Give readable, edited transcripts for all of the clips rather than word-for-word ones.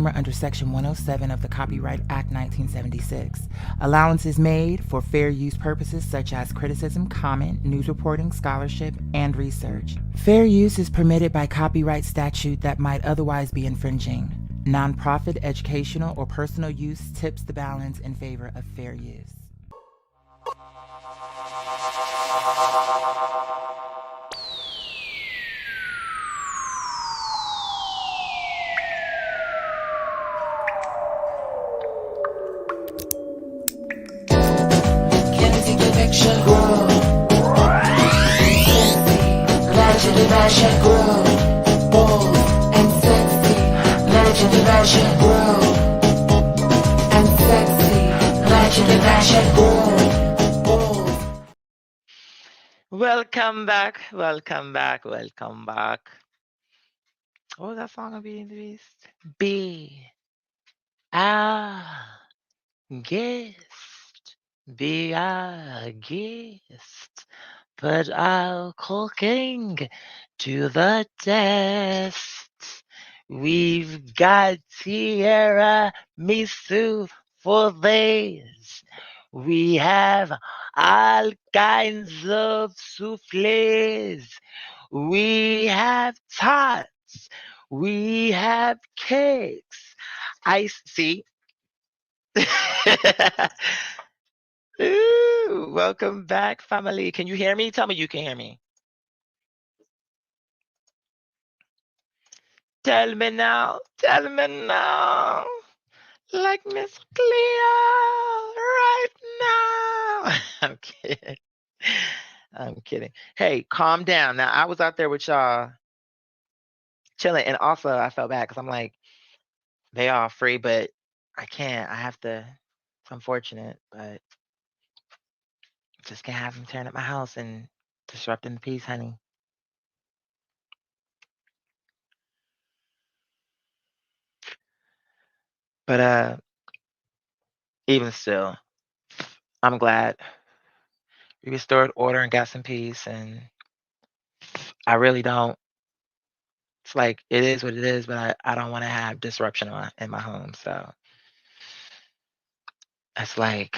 customer under Section 107 of the Copyright Act 1976. Allowance is made for fair use purposes such as criticism, comment, news reporting, scholarship, and research. Fair use is permitted by copyright statute that might otherwise be infringing. Nonprofit, educational, or personal use tips the balance in favor of fair use. Kennedy conviction grow. Legend of action grow. Bold and sexy. Legend of action grow. And sexy. Legend of action grow. Bold. Welcome back. Welcome back. Welcome back. What was that song of Beauty and the Beast? Be our guest. Be our guest. Put our cooking to the test. We've got tiramisu for this. We have all kinds of souffles. We have tarts. We have cakes. I see. Ooh, welcome back, family. Can you hear me? Tell me you can hear me. Tell me now. Tell me now. Like Miss Cleo right now. I'm kidding. I'm kidding. Hey, calm down. Now, I was out there with y'all chilling, and also I felt bad because I'm like, they all free, but I can't. I have to. It's unfortunate, but just can't have them tearing up my house and disrupting the peace, honey. But even still, I'm glad we restored order and got some peace, and I really don't. It's like it is what it is, but I don't want to have disruption in my home. So it's like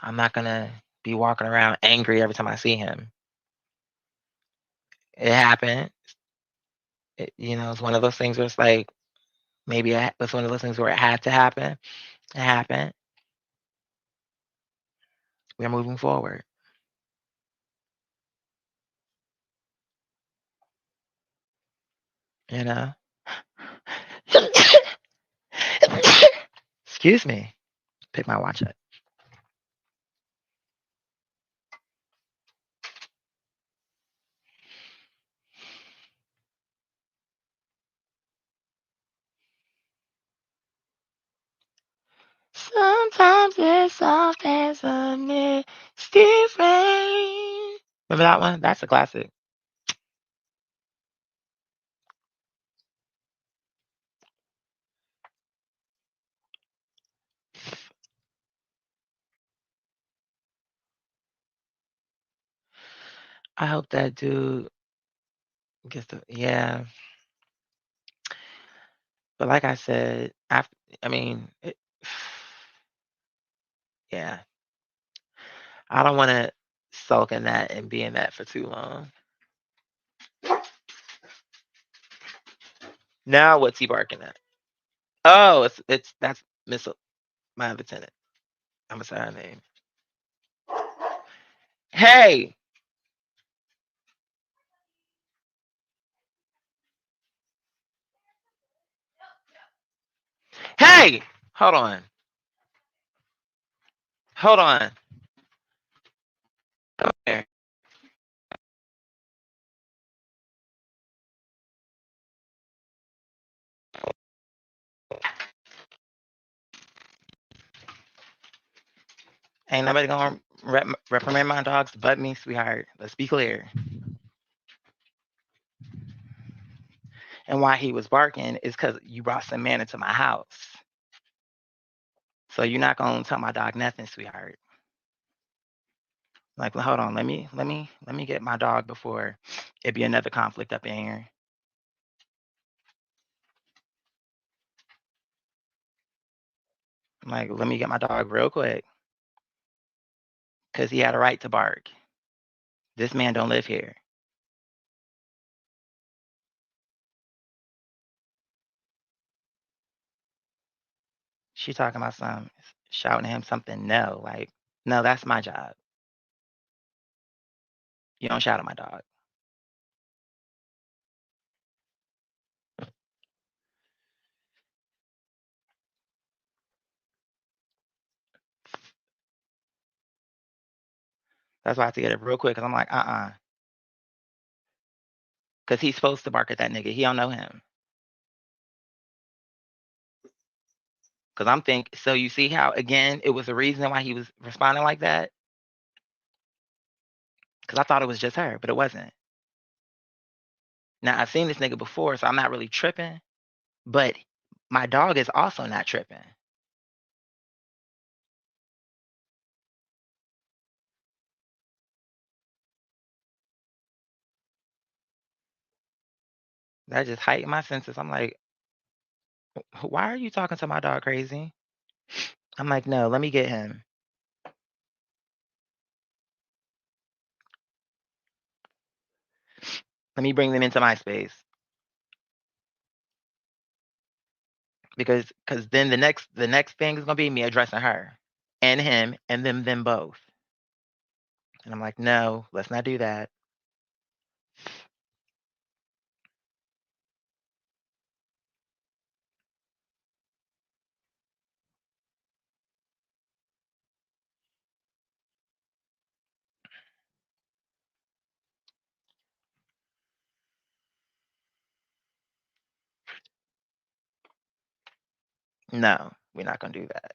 I'm not gonna be walking around angry every time I see him. It happened. It's one of those things where it's like maybe it's one of those things where it had to happen. It happened. We're moving forward. You know. Excuse me. Pick my watch up. Sometimes it's soft as a misty rain. Remember that one? That's a classic. I hope that dude gets the yeah. But like I said, after I mean, yeah, I don't want to sulk in that and be in that for too long. Now what's he barking at? Oh, it's that's Miss my other tenant. I'm gonna say her name. Hey, hey, hold on, hold on. Come here. Ain't nobody gonna reprimand my dogs but me, sweetheart. Let's be clear. And why he was barking is because you brought some man into my house. So you're not gonna tell my dog nothing, sweetheart. Like, hold on, let me get my dog before it be another conflict up in here. I'm like, let me get my dog real quick because he had a right to bark. This man don't live here. She talking about some shouting at him something. No, like, no, that's my job. You don't shout at my dog. That's why I have to get it real quick because I'm like, because he's supposed to bark at that nigga. He don't know him. Because I'm thinking, so you see how, again, it was the reason why he was responding like that? Because I thought it was just her, but it wasn't. Now, I've seen this nigga before, so I'm not really tripping, but my dog is also not tripping. That just heightened my senses. I'm like, why are you talking to my dog crazy? I'm like, no, let me get him. Let me bring them into my space. Because then the next thing is gonna be me addressing her and him and them both. And I'm like, no, let's not do that. No, we're not gonna do that.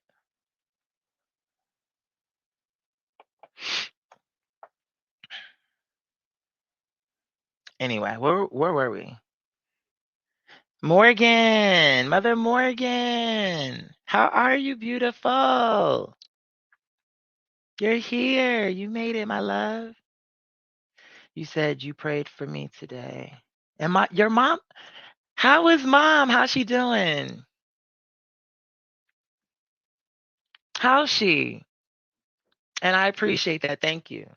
Anyway, where were we? Morgan, Mother Morgan, how are you, beautiful? You're here. You made it, my love. You said you prayed for me today. And your mom? How is mom? How's she doing? How's she? And I appreciate that. Thank you.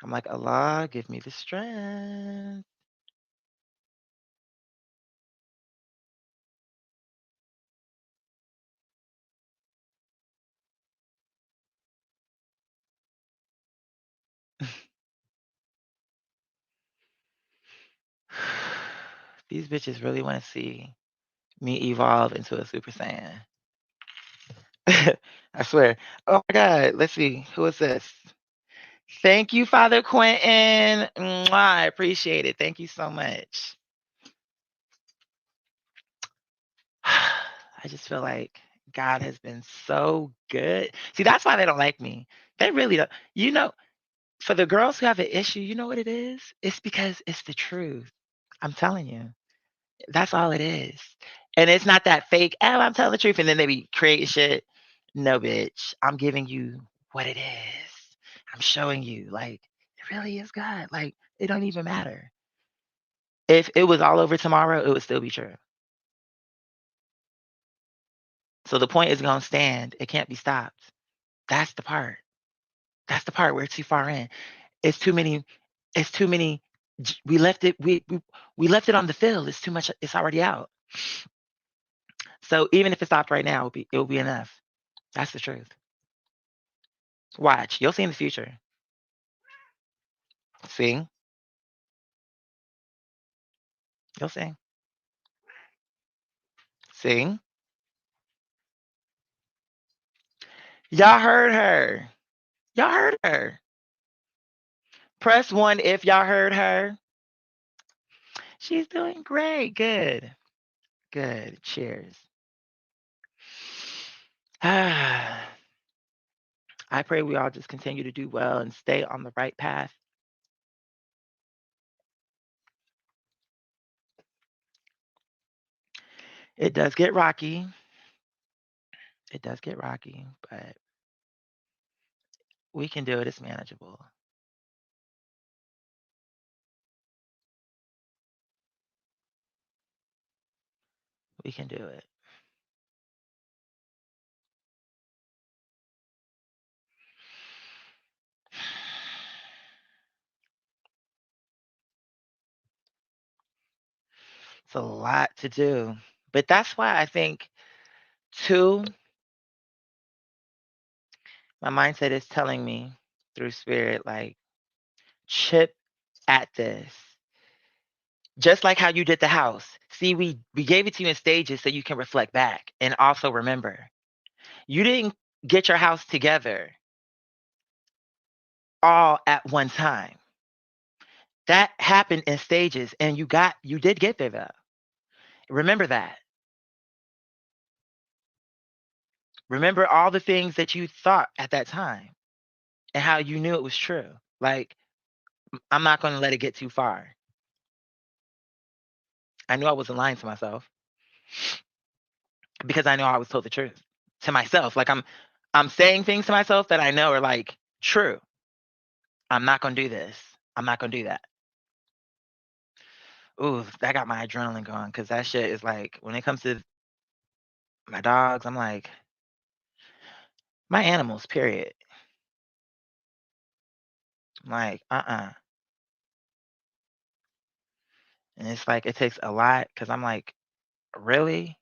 I'm like, Allah, give me the strength. These bitches really want to see me evolve into a Super Saiyan. I swear. Oh my God. Let's see. Who is this? Thank you, Father Quentin. Mwah, I appreciate it. Thank you so much. I just feel like God has been so good. See, that's why they don't like me. They really don't. For the girls who have an issue, you know what it is? It's because it's the truth. I'm telling you. That's all it is. And it's not that fake, oh, I'm telling the truth. And then they be creating shit. No, bitch. I'm giving you what it is. I'm showing you. Like, it really is God. Like, it don't even matter. If it was all over tomorrow, it would still be true. So the point is going to stand. It can't be stopped. That's the part. That's the part where it's too far in. It's too many. It's too many. We left it. We left it on the field. It's too much. It's already out. So even if it stopped right now, it will be enough. That's the truth. Watch. You'll see in the future. See? You'll see. See? Y'all heard her. Y'all heard her. Press 1 if y'all heard her. She's doing great. Good. Good. Cheers. I pray we all just continue to do well and stay on the right path. It does get rocky. It does get rocky, but We can do it. It's manageable. We can do it. It's a lot to do. But that's why I think, too, my mindset is telling me through spirit, like, chip at this. Just like how you did the house. See, we gave it to you in stages so you can reflect back and also remember. You didn't get your house together all at one time. That happened in stages and you did get there though. Remember that. Remember all the things that you thought at that time and how you knew it was true. Like, I'm not going to let it get too far. I knew I wasn't lying to myself because I know I was told the truth to myself. Like, I'm saying things to myself that I know are like true. I'm not going to do this. I'm not going to do that. Ooh, that got my adrenaline going because that shit is like, when it comes to my dogs, I'm like, my animals, period. I'm like, And it's like, it takes a lot because I'm like, really?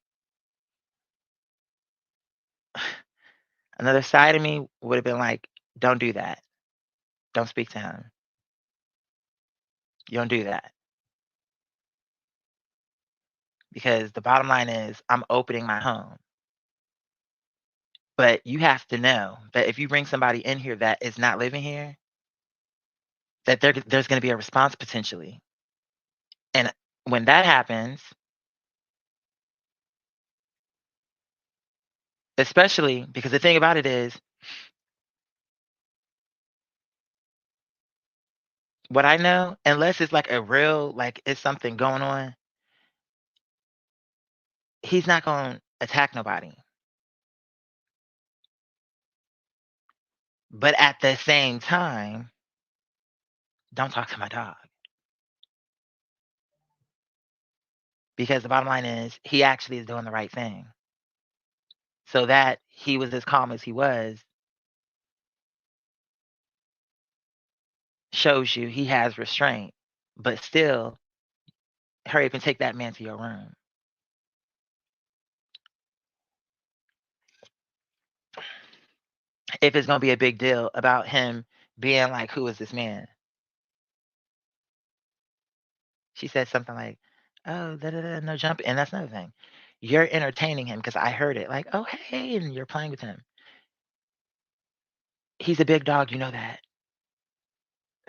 Another side of me would have been like, don't do that. Don't speak to him. You don't do that. Because the bottom line is, I'm opening my home. But you have to know that if you bring somebody in here that is not living here, that there's going to be a response potentially. And when that happens, especially because the thing about it is, what I know, unless it's like a real, like it's something going on, he's not going to attack nobody. But at the same time, don't talk to my dog. Because the bottom line is, he actually is doing the right thing. So that he was as calm as he was shows you he has restraint. But still, hurry up and take that man to your room. If it's gonna be a big deal about him being like, "Who is this man?" She said something like, "Oh, da da da, no jumping," and that's another thing. You're entertaining him because I heard it, like, "Oh, hey," and you're playing with him. He's a big dog, you know that.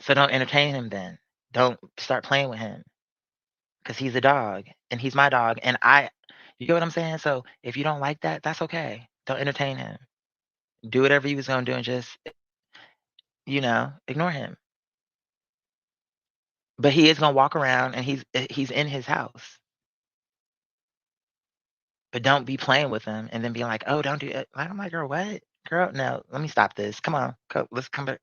So don't entertain him then. Don't start playing with him because he's a dog and he's my dog, and you get what I'm saying? So if you don't like that, that's okay. Don't entertain him. Do whatever he was gonna do and just, ignore him. But he is gonna walk around and he's in his house. But don't be playing with him and then being like, "Oh, don't do it." Like, I'm like, "Girl, what? Girl, no, let me stop this. Come on, let's come back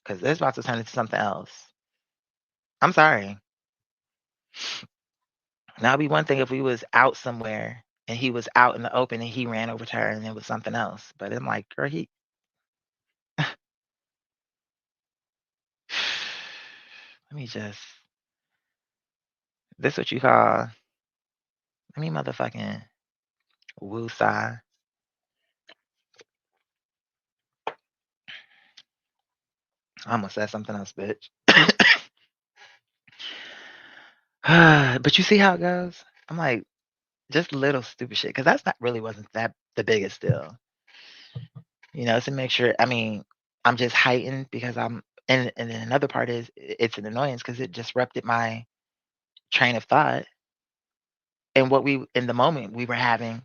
because this about to turn into something else." I'm sorry. Now it'd be one thing if we was out somewhere and he was out in the open and he ran over to her and it was something else. But I'm like, girl, let me just this what you call let me motherfucking woo-sigh. I almost said something else, bitch. But you see how it goes? I'm like, just little stupid shit, because that's not really wasn't that the biggest deal. To make sure, I mean, I'm just heightened because and then another part is it's an annoyance because it disrupted my train of thought and what we in the moment we were having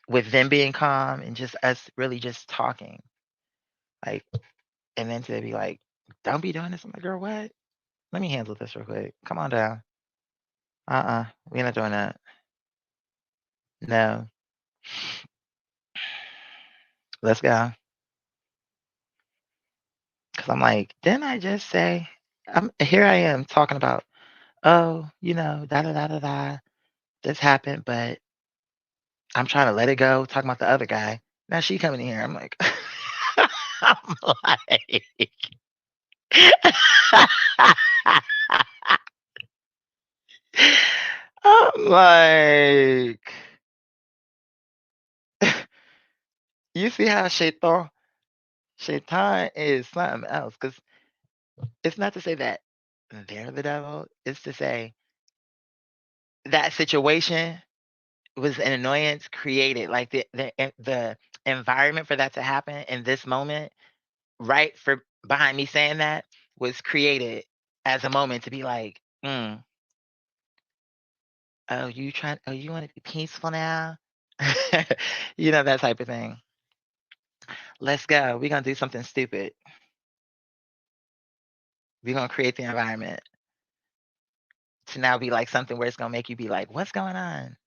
with them being calm and just us really just talking. Like, and then to be like, don't be doing this. I'm like, girl, what? Let me handle this real quick. Come on down. We're not doing that. No. Let's go. Cause I'm like, didn't I just say? Here I am talking about, oh, da da da da da. This happened, but I'm trying to let it go. Talking about the other guy. Now she coming in here. I'm like, I'm like, I'm like, you see how Shaitan is something else. Because it's not to say that they're the devil. It's to say that situation was an annoyance created, like the environment for that to happen in this moment, right for behind me saying that was created as a moment to be like, oh, you want to be peaceful now? That type of thing. Let's go. We're gonna do something stupid. We're gonna create the environment to now be like something where it's gonna make you be like, what's going on?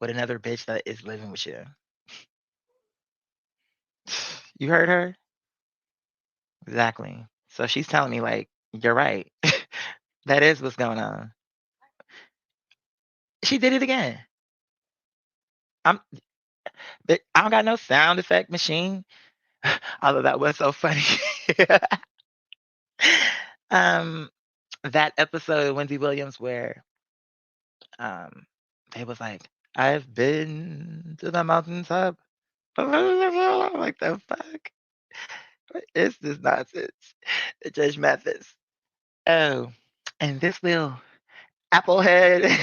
With another bitch that is living with you. You heard her? Exactly. So she's telling me like, you're right. That is what's going on. She did it again. I'm I don't got no sound effect machine. Although that was so funny. That episode of Wendy Williams where they was like, I've been to the mountaintop. Like the fuck? What is this nonsense? The Judge Mathis. Oh, and this little applehead.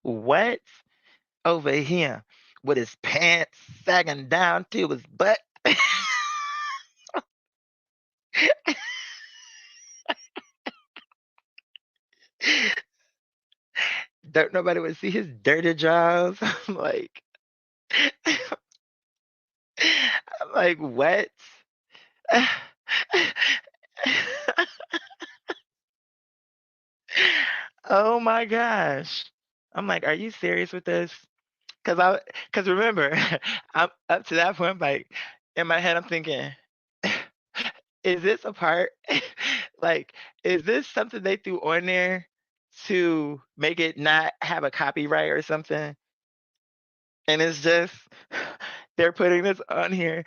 What? Over here with his pants sagging down to his butt. Don't nobody would see his dirty jaws. I'm like, what? Oh my gosh. I'm like, are you serious with this? Cause remember, I'm up to that point, like in my head, I'm thinking, is this a part? Like, is this something they threw on there to make it not have a copyright or something? And it's just they're putting this on here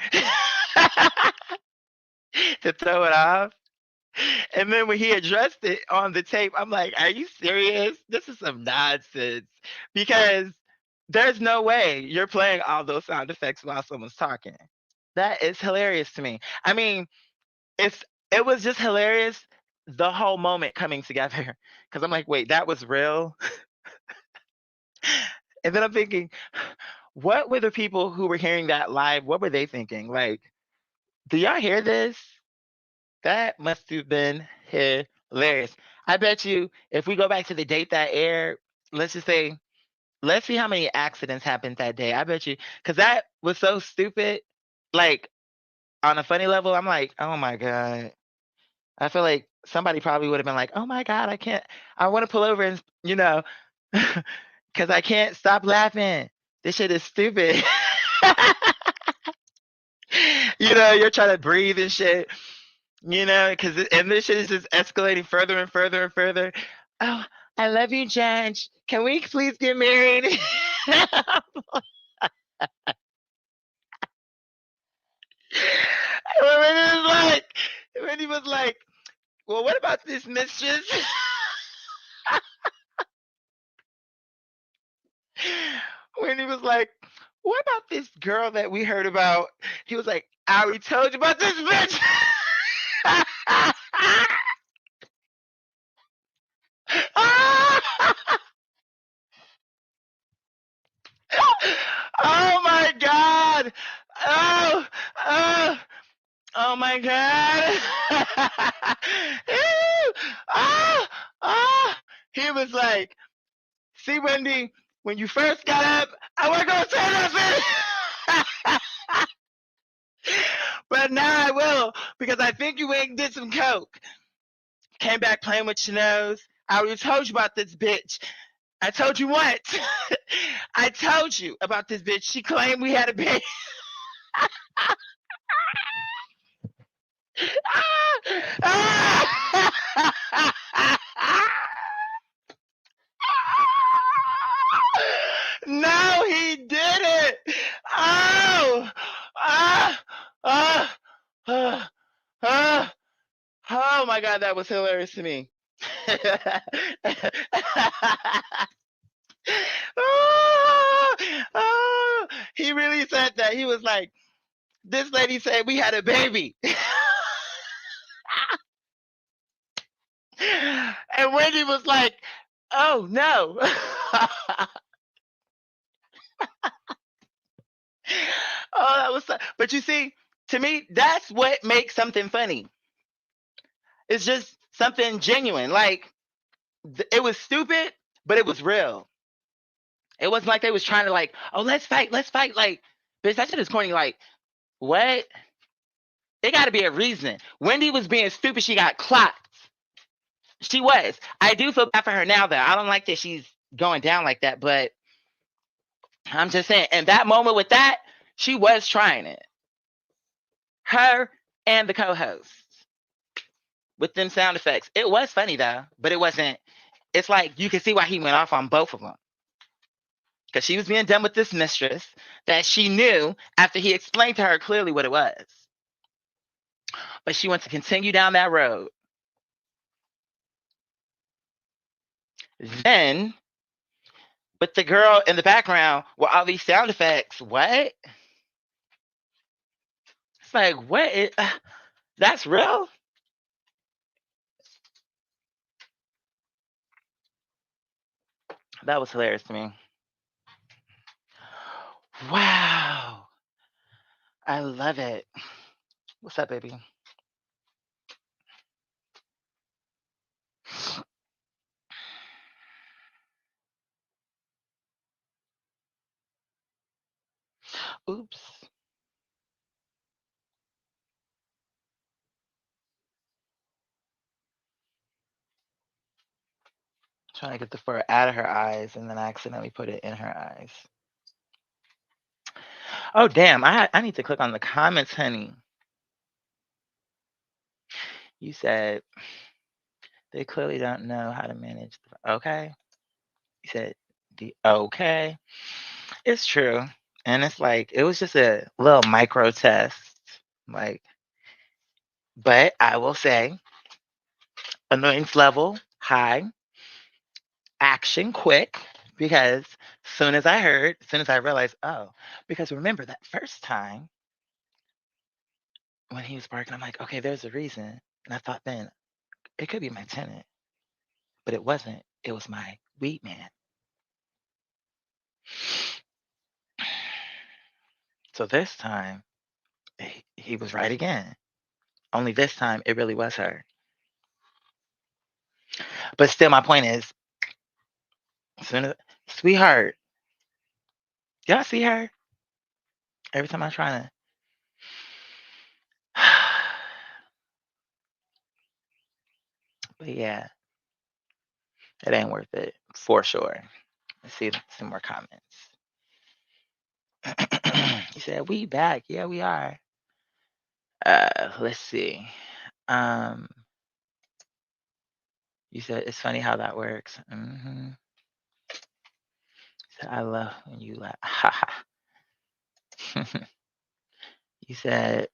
to throw it off. And then when he addressed it on the tape, I'm like, are you serious? This is some nonsense. Because there's no way you're playing all those sound effects while someone's talking. That is hilarious to me. I mean, it was just hilarious the whole moment coming together. Because I'm like, wait, that was real? And then I'm thinking, what were the people who were hearing that live? What were they thinking? Like, do y'all hear this? That must have been hilarious. I bet you if we go back to the date that aired, let's just say, let's see how many accidents happened that day. I bet you, because that was so stupid. Like, on a funny level, I'm like, oh my God. I feel like somebody probably would have been like, oh my God, I want to pull over and, because I can't stop laughing. This shit is stupid. You're trying to breathe and shit, and this shit is just escalating further and further and further. Oh, I love you, Judge. Can we please get married? When he was like, well, what about this mistress? When he was like, what about this girl that we heard about? He was like, I already told you about this bitch. Oh my God. Oh my God. He was like, see, Wendy, when you first got up, I wasn't going to say nothing. But now I will, because I think you went and did some coke. Came back playing with your nose. I already told you about this bitch. I told you what? I told you about this bitch. She claimed we had a baby. No, he didn't. Oh, ah, ah, ah, ah. Oh my God, that was hilarious to me. Oh, oh, he really said that. He was like, this lady said we had a baby. And Wendy was like, oh no. Oh, that was but you see, to me, that's what makes something funny. It's just something genuine. Like it was stupid, but it was real. It wasn't like they was trying to like, oh, let's fight, let's fight. Like, bitch, that shit is corny. Like, what? It got to be a reason. Wendy was being stupid. She got clocked. She was. I do feel bad for her now, though. I don't like that she's going down like that, but I'm just saying, in that moment with that, she was trying it. Her and the co-host with them sound effects. It was funny though, but it wasn't. It's like you can see why he went off on both of them because she was being done with this mistress that she knew after he explained to her clearly what it was. But she wants to continue down that road. Then, with the girl in the background with all these sound effects, what? It's like, what? That's real? That was hilarious to me. Wow. I love it. What's up, baby? Oops. Trying to get the fur out of her eyes, and then I accidentally put it in her eyes. Oh, damn. I need to click on the comments, honey. You said they clearly don't know how to manage. Okay. You said, okay. It's true. And it's like, it was just a little micro test. Like, but I will say, annoyance level high, action quick, because as soon as I realized, oh, because remember that first time when he was barking, I'm like, okay, there's a reason. And I thought then it could be my tenant, but it wasn't. It was my weed man. So this time he was right again. Only this time it really was her. But still, my point is, soon as, sweetheart, y'all see her? Every time I'm trying to. But yeah, it ain't worth it for sure. Let's see some more comments. He said, "We back? Yeah, we are." Let's see. Um, you said it's funny how that works. I love when you laugh. You said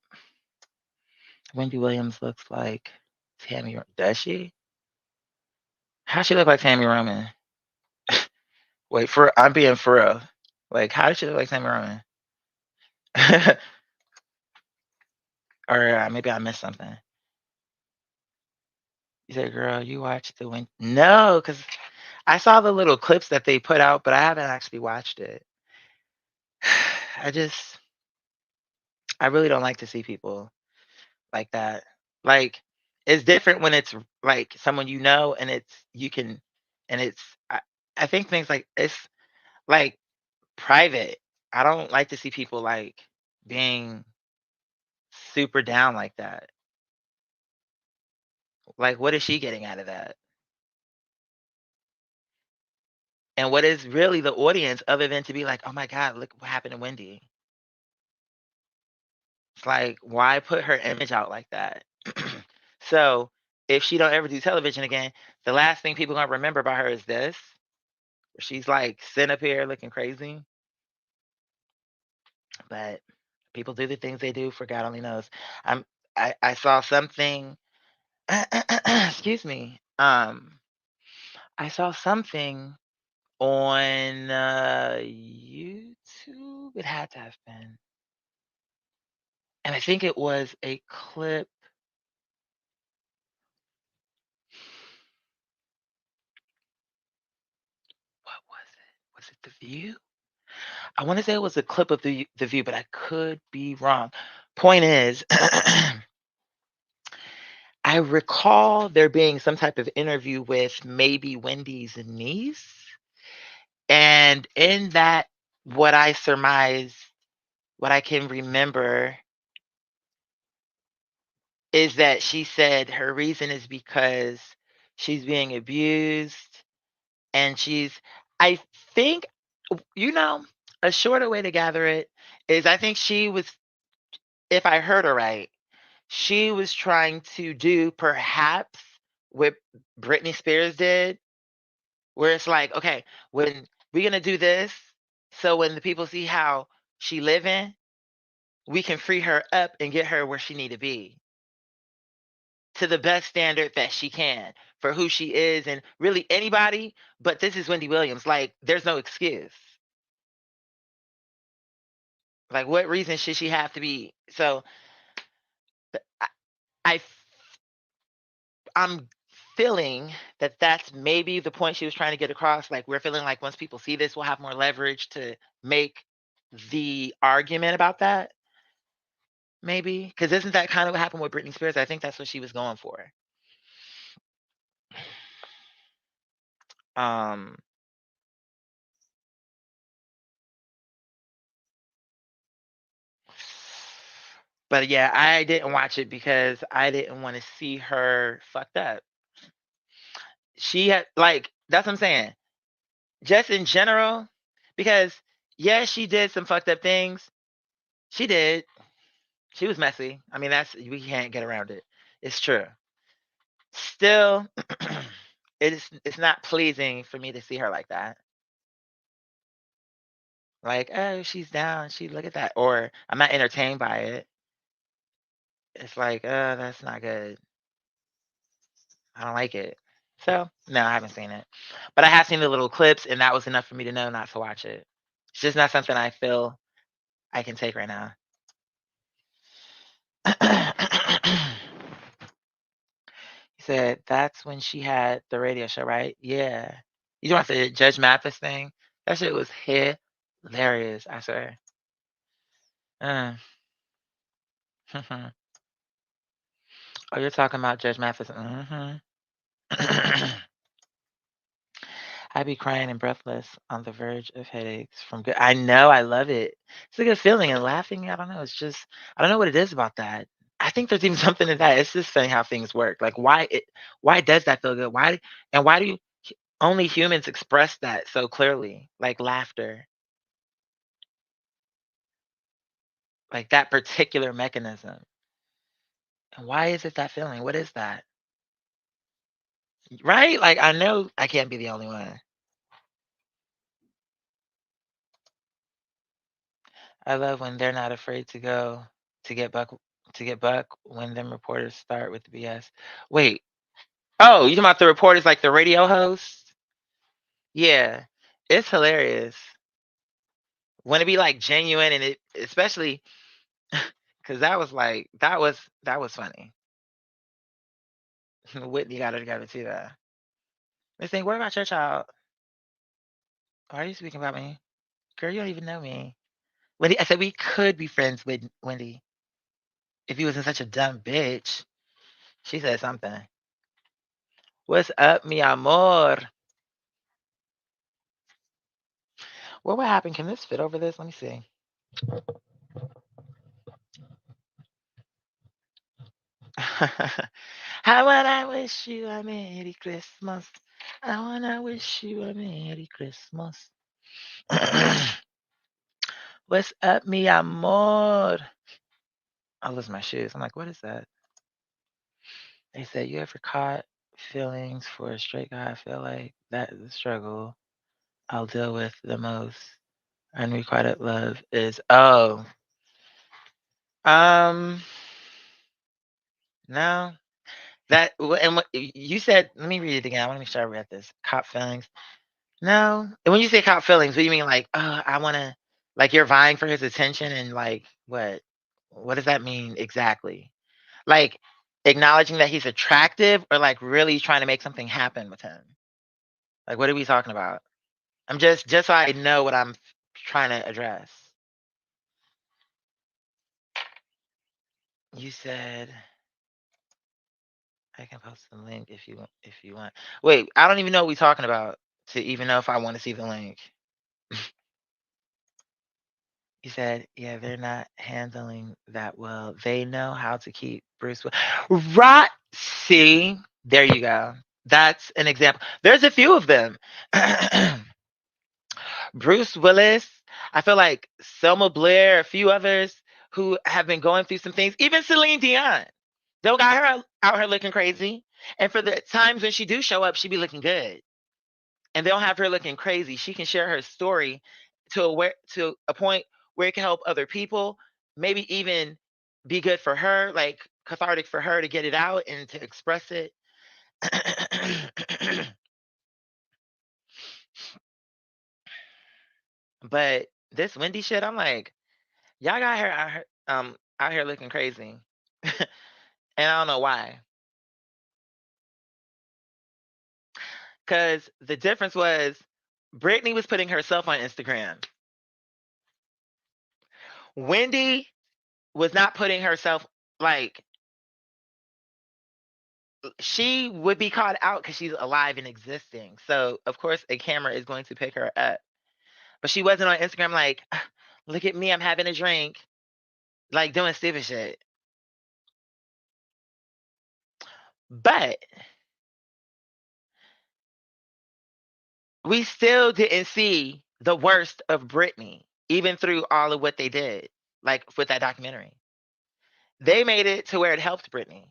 Wendy Williams looks like Tammy. Does she? How she look like Tammy Roman? Wait, I'm being for real. Like, how does she look like Tammy Roman? Or maybe I missed something. You said, "Girl, you watched the win." No, because I saw the little clips that they put out, but I haven't actually watched it. I just, I really don't like to see people like that. Like, it's different when it's like someone you know, and it's you can, and it's. I think things like it's like private. I don't like to see people like being super down like that. Like, what is she getting out of that? And what is really the audience other than to be like, oh my God, look what happened to Wendy? It's like, why put her image out like that? So if she don't ever do television again, the last thing people gonna remember about her is this. Where she's like sitting up here looking crazy. But people do the things they do for God only knows. I'm I saw something excuse me. I saw something on YouTube. It had to have been. And I think it was a clip. What was it? Was it The View? I want to say it was a clip of the View, but I could be wrong. Point is, I recall there being some type of interview with maybe Wendy's niece, and in that, what I surmise, what I can remember, is that she said her reason is because she's being abused, and I think, you know, a shorter way to gather it is I think she was, if I heard her right, she was trying to do perhaps what Britney Spears did, where it's like, okay, when we're gonna do this, so when the people see how she living, we can free her up and get her where she need to be, to the best standard that she can for who she is and really anybody, but this is Wendy Williams. Like, there's no excuse. Like, what reason should she have to be? So I, I I'm feeling that that's maybe the point she was trying to get across. Like, we're feeling like once people see this, we'll have more leverage to make the argument about that. Maybe because isn't that kind of what happened with Britney Spears? I think that's what she was going for. Um, but yeah, I didn't watch it because I didn't want to see her fucked up. She had like that's what I'm saying. Just in general, because yes, she did some fucked up things. She did. She was messy. I mean, that's we can't get around it. It's true. Still, it's not pleasing for me to see her like that. Like, oh, she's down. She look at that, or I'm not entertained by it. It's like, that's not good. I don't like it. So no, I haven't seen it, but I have seen the little clips, and that was enough for me to know not to watch it. It's just not something I feel I can take right now. He said that's when she had the radio show, right? Yeah. You talking about the Judge Mathis thing? That shit was hilarious, I swear. Uh, oh, you're talking about Judge Mathis. I'd be crying and breathless on the verge of headaches from good. I know, I love it. It's a good feeling and laughing. I don't know. It's just I don't know what it is about that. I think there's even something in that. It's just funny how things work. Like why does that feel good? Why do only humans express that so clearly? Like laughter. Like that particular mechanism. And why is it that feeling? What is that? Right? Like I know I can't be the only one. I love when they're not afraid to go to get buck to get buck when them reporters start with the BS. Wait. Oh, you talking about the reporters like the radio hosts? Yeah. It's hilarious. When it be like genuine and it especially because that was like that was funny. Whitney got it together too though. They think, what about your child? Why are you speaking about me? Girl, you don't even know me. Wendy, I said we could be friends with Wendy if he wasn't such a dumb bitch. She said something. What's up, mi amor? What would happen? Can this fit over this? Let me see. How would I wish you a Merry Christmas? I wanna wish you a Merry Christmas. What's up, mi amor? I lose my shoes. I'm like, what is that? They said, you ever caught feelings for a straight guy? I feel like that is a struggle I'll deal with the most. Unrequited love is um no. And what you said, let me read it again. I want to make sure I read this. Cop feelings. No. And when you say cop feelings, what do you mean like, I wanna like you're vying for his attention and like what? What does that mean exactly? Like acknowledging that he's attractive or like really trying to make something happen with him? Like what are we talking about? I'm just so I know what I'm trying to address. You said I can post the link if you want. Wait, I don't even know what we're talking about to even know if I want to see the link. You said, yeah, they're not handling that well. They know how to keep Bruce. Right. See, there you go. That's an example. There's a few of them. Bruce Willis. I feel like Selma Blair, a few others who have been going through some things. Even Celine Dion. Don't got her out here looking crazy. And for the times when she do show up, she be looking good. And they don't have her looking crazy. She can share her story to a point where it can help other people, maybe even be good for her, like cathartic for her to get it out and to express it. But this Wendy shit, I'm like, y'all got her out here looking crazy. And I don't know why. Cause the difference was Brittany was putting herself on Instagram. Wendy was not putting herself like she would be caught out because she's alive and existing. So of course a camera is going to pick her up. But she wasn't on Instagram like, look at me, I'm having a drink, like doing stupid shit. But we still didn't see the worst of Britney, even through all of what they did, like with that documentary. They made it to where it helped Britney.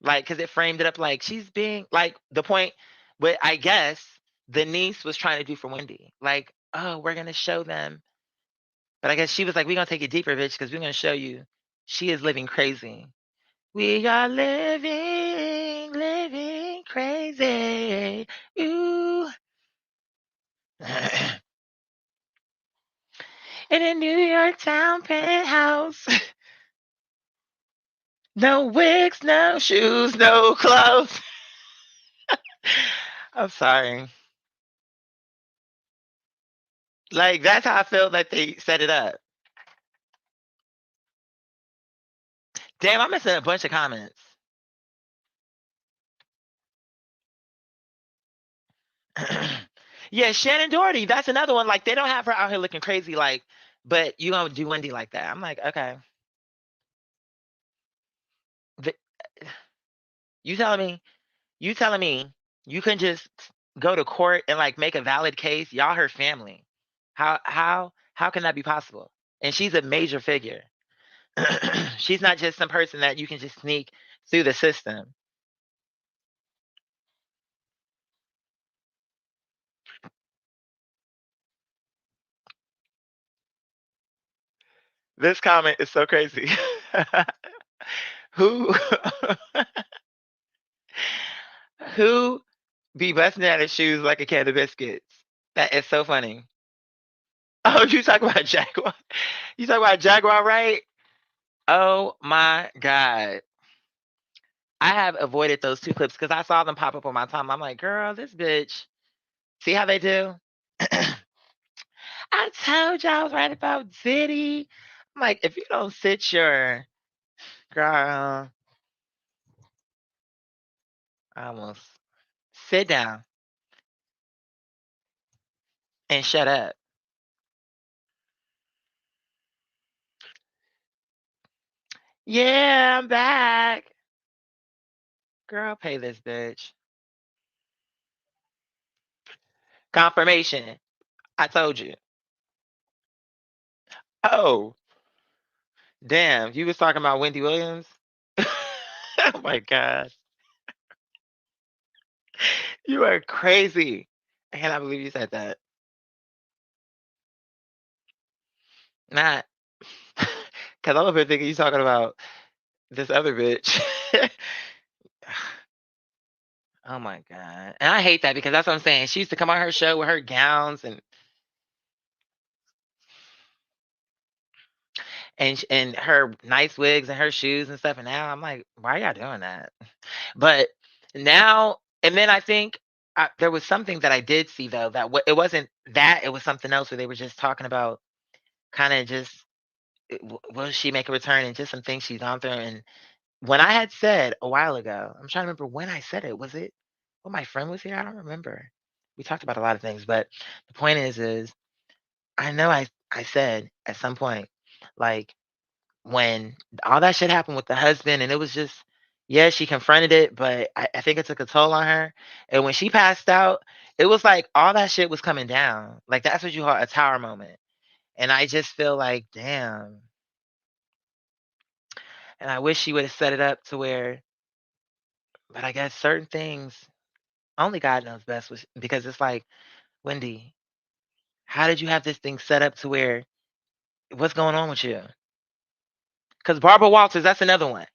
Like, because it framed it up like she's being like the point what I guess the niece was trying to do for Wendy. Like, oh, we're gonna show them. But I guess she was like, we're gonna take it deeper, bitch, because we're gonna show you she is living crazy. We are living crazy. Ooh. In a New York town penthouse. No wigs, no shoes, no clothes. I'm sorry. Like that's how I felt like they set it up. Damn, I'm missing a bunch of comments. Yeah, Shannon Doherty. That's another one. Like they don't have her out here looking crazy, like, but you gonna do Wendy like that. I'm like, okay. The- You telling me, you telling me you can just go to court and like make a valid case? Y'all her family. How can that be possible? And she's a major figure. She's not just some person that you can just sneak through the system. This comment is so crazy. Who who be busting out his shoes like a can of biscuits? That is so funny. Oh, you talk about Jaguar. You talk about Jaguar, right? Oh my God. I have avoided those two clips because I saw them pop up on my time. I'm like, girl, this bitch. See how they do? I told you I was right about Diddy. I'm like, if you don't sit your girl, I almost sit down and shut up. Yeah, I'm back. Girl, pay this bitch. Confirmation. I told you. Oh, Damn, you was talking about Wendy Williams? Oh my God. You are crazy. I cannot believe you said that. Not because I'm up here thinking you talking about this other bitch. Oh my God. And I hate that because that's what I'm saying. She used to come on her show with her gowns and her nice wigs and her shoes and stuff. And now I'm like, why are y'all doing that? But now, and then I think there was something that I did see though that it wasn't that, it was something else where they were just talking about kind of just will she make a return and just some things she's gone through. And when I had said a while ago, I'm trying to remember when I said it. Was it when my friend was here? I don't remember. We talked about a lot of things, but the point is I know I said at some point, like when all that shit happened with the husband, and it was just, yeah, she confronted it, but I think it took a toll on her. And when she passed out, it was like all that shit was coming down. Like that's what you call a tower moment. And I just feel like, damn. And I wish she would have set it up to where, but I guess certain things only God knows best because it's like, Wendy, how did you have this thing set up to where what's going on with you? Because Barbara Walters, that's another one.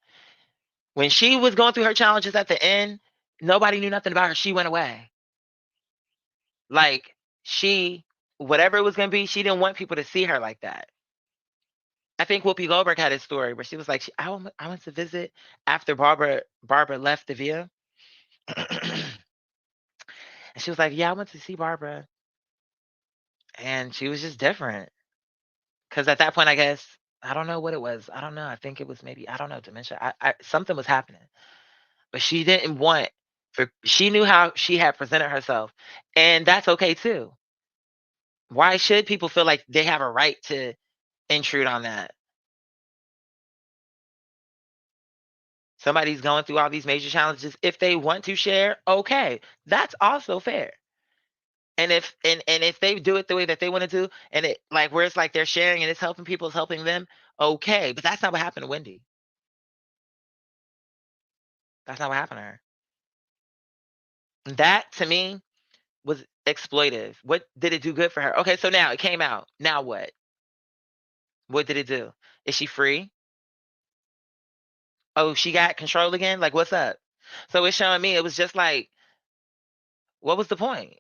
When she was going through her challenges at the end, nobody knew nothing about her. She went away. Like she, whatever it was gonna be, she didn't want people to see her like that. I think Whoopi Goldberg had a story where she was like, I went to visit after Barbara left the View. And she was like, yeah, I went to see Barbara. And she was just different. Because at that point, I guess, I don't know what it was. I don't know. I think it was maybe, I don't know, dementia. Something was happening. But she didn't want she knew how she had presented herself. And that's okay too. Why should people feel like they have a right to intrude on that? Somebody's going through all these major challenges. If they want to share, okay, that's also fair. And if they do it the way that they want to do, and it like where it's like they're sharing and it's helping people, it's helping them, okay. But that's not what happened to Wendy. That's not what happened to her. That to me was exploitive. What did it do good for her? Okay, so now it came out. Now what? What did it do? Is she free? Oh, she got control again? Like, what's up? So it's showing me it was just like, what was the point?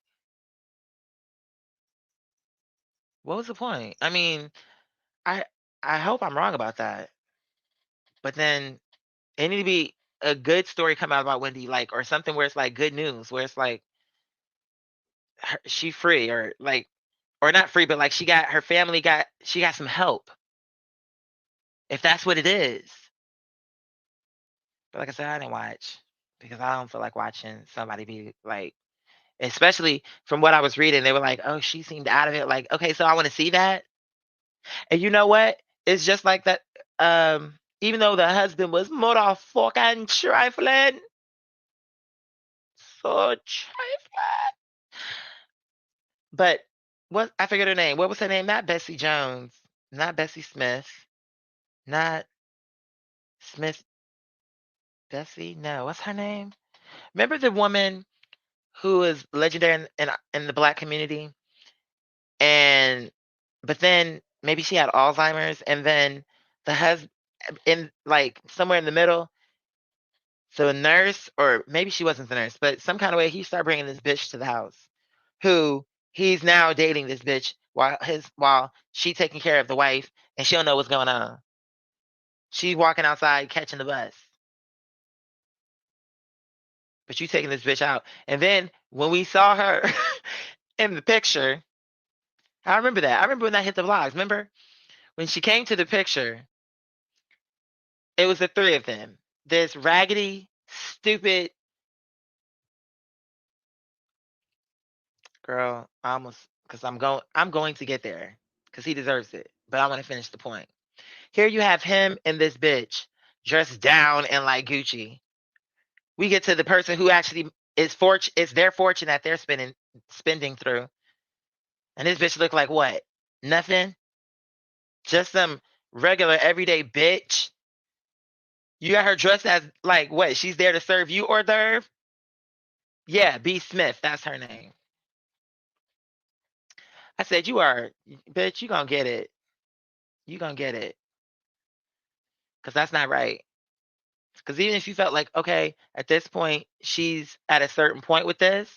What was the point? I mean, I I hope I'm wrong about that. But then it need to be a good story come out about Wendy, like, or something where it's like good news, where it's like she free or like, or not free, but like she got some help. If that's what it is. But like I said, I didn't watch because I don't feel like watching somebody be like, especially from what I was reading, they were like, "Oh, she seemed out of it." Like, okay, so I want to see that. And you know what? It's just like that. Even though the husband was motherfucking trifling, so trifling. But what I forget her name. What was her name? Not Bessie Jones. Not Bessie Smith. Not Smith Bessie. No, what's her name? Remember the woman who is legendary in the black community? And but then maybe she had Alzheimer's, and then the husband in like somewhere in the middle, the nurse, or maybe she wasn't the nurse, but some kind of way he started bringing this bitch to the house, who he's now dating this bitch while she taking care of the wife, and she don't know what's going on. She's walking outside catching the bus, but you taking this bitch out. And then when we saw her in the picture, I remember that. I remember when that hit the vlogs. Remember when she came to the picture? It was the three of them. This raggedy, stupid girl. I almost because I'm going to get there because he deserves it. But I want to finish the point. Here you have him and this bitch dressed down in like Gucci. We get to the person who actually it's their fortune that they're spending through. And this bitch look like what? Nothing. Just some regular everyday bitch. You got her dressed as like what? She's there to serve you hors d'oeuvre? Yeah, B. Smith. That's her name. I said, you are, bitch, you gonna get it. You gonna get it. Because that's not right. Because even if you felt like, okay, at this point, she's at a certain point with this,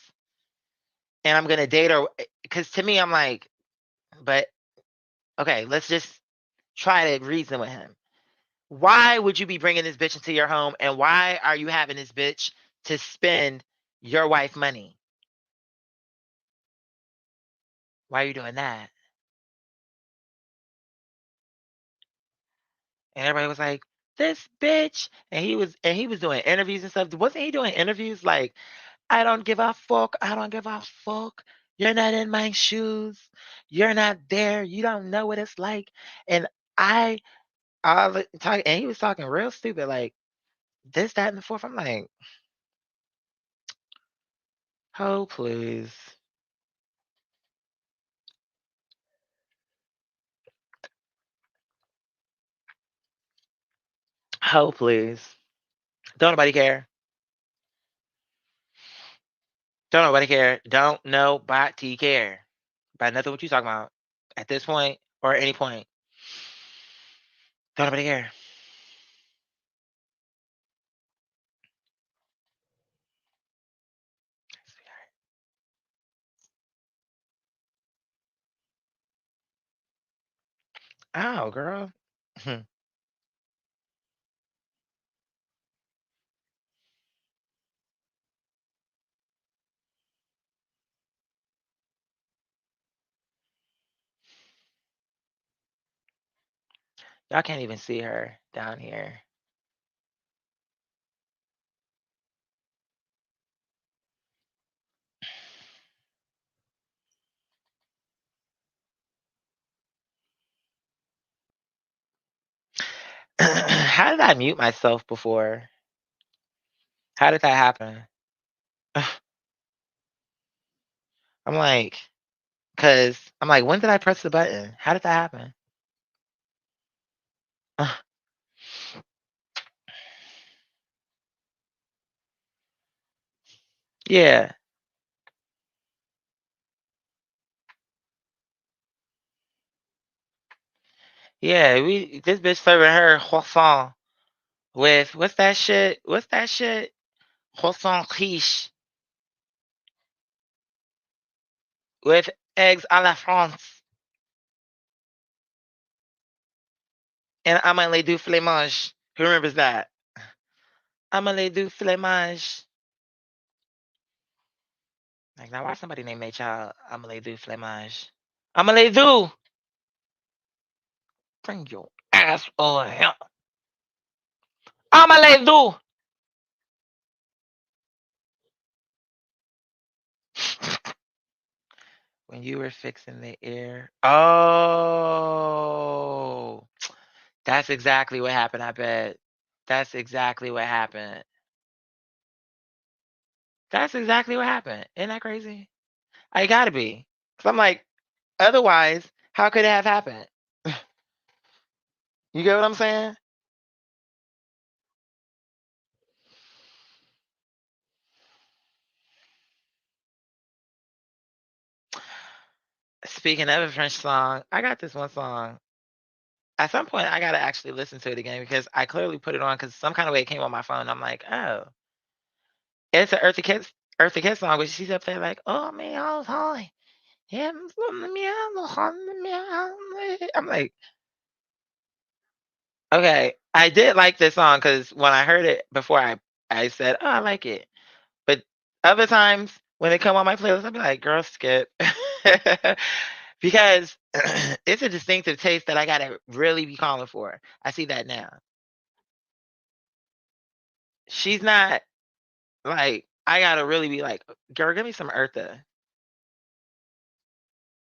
and I'm gonna date her. Because to me, I'm like, but okay, let's just try to reason with him. Why would you be bringing this bitch into your home, and why are you having this bitch to spend your wife money? Why are you doing that? And everybody was like, this bitch. And he was doing interviews and stuff. Wasn't he doing interviews like, I don't give a fuck. I don't give a fuck. You're not in my shoes. You're not there. You don't know what it's like. And I talk, and he was talking real stupid, like this, that, and the fourth. I'm like, oh, please. Oh, please. Don't nobody care. Don't nobody care. Don't nobody care about nothing what you talking about at this point or any point. Don't nobody care. Oh, girl. Y'all can't even see her down here. How did I mute myself before? How did that happen? I'm like, cause I'm like, when did I press the button? How did that happen? Yeah, yeah. This bitch serving her croissant with what's that shit? What's that shit? Croissant quiche with eggs à la France and omelette du fromage. Who remembers that? Omelette du fromage. Like now, why somebody named their child Omelette du fromage? Omelette du. Bring your ass on here. Omelette du. When you were fixing the air. Oh, that's exactly what happened. I bet. That's exactly what happened. That's exactly what happened. Isn't that crazy? I gotta be. Cause I'm like, otherwise, how could it have happened? You get what I'm saying? Speaking of a French song, I got this one song. At some point, I gotta actually listen to it again because I clearly put it on because some kind of way it came on my phone. I'm like, oh, it's an Eartha Kitt song, but she's up there like, oh man, I was high. I'm like, okay, I did like this song because when I heard it before, I said, oh, I like it. But other times when they come on my playlist, I'll be like, girl, skip. Because it's a distinctive taste that I gotta really be calling for. I see that now. She's not like, I gotta really be like, girl, give me some Eartha.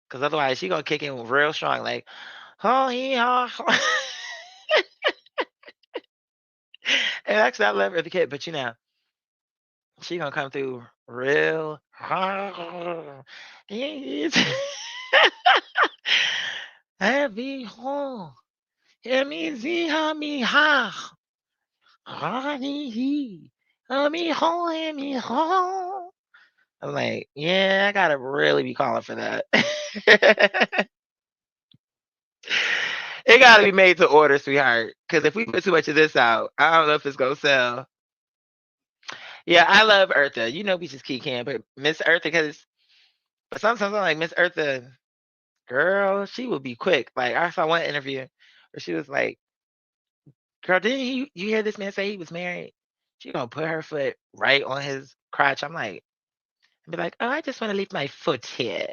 Because otherwise she gonna kick in real strong, like, oh yeah. And actually I love Eartha Kitt, but you know, she gonna come through real Yes. Heavy hole. Hear me, see, ha, me, ha. Ha, he, he. Me, ho, hear me, ho. I'm like, yeah, I gotta really be calling for that. It gotta be made to order, sweetheart. Because if we put too much of this out, I don't know if it's gonna sell. Yeah, I love Eartha. You know we just keep can, but Miss Eartha, because but sometimes I'm like Miss Eartha, girl, she will be quick. Like I saw one interview where she was like, "Girl, didn't you hear this man say he was married?" She gonna put her foot right on his crotch. I'm like, be like, "Oh, I just want to leave my foot here."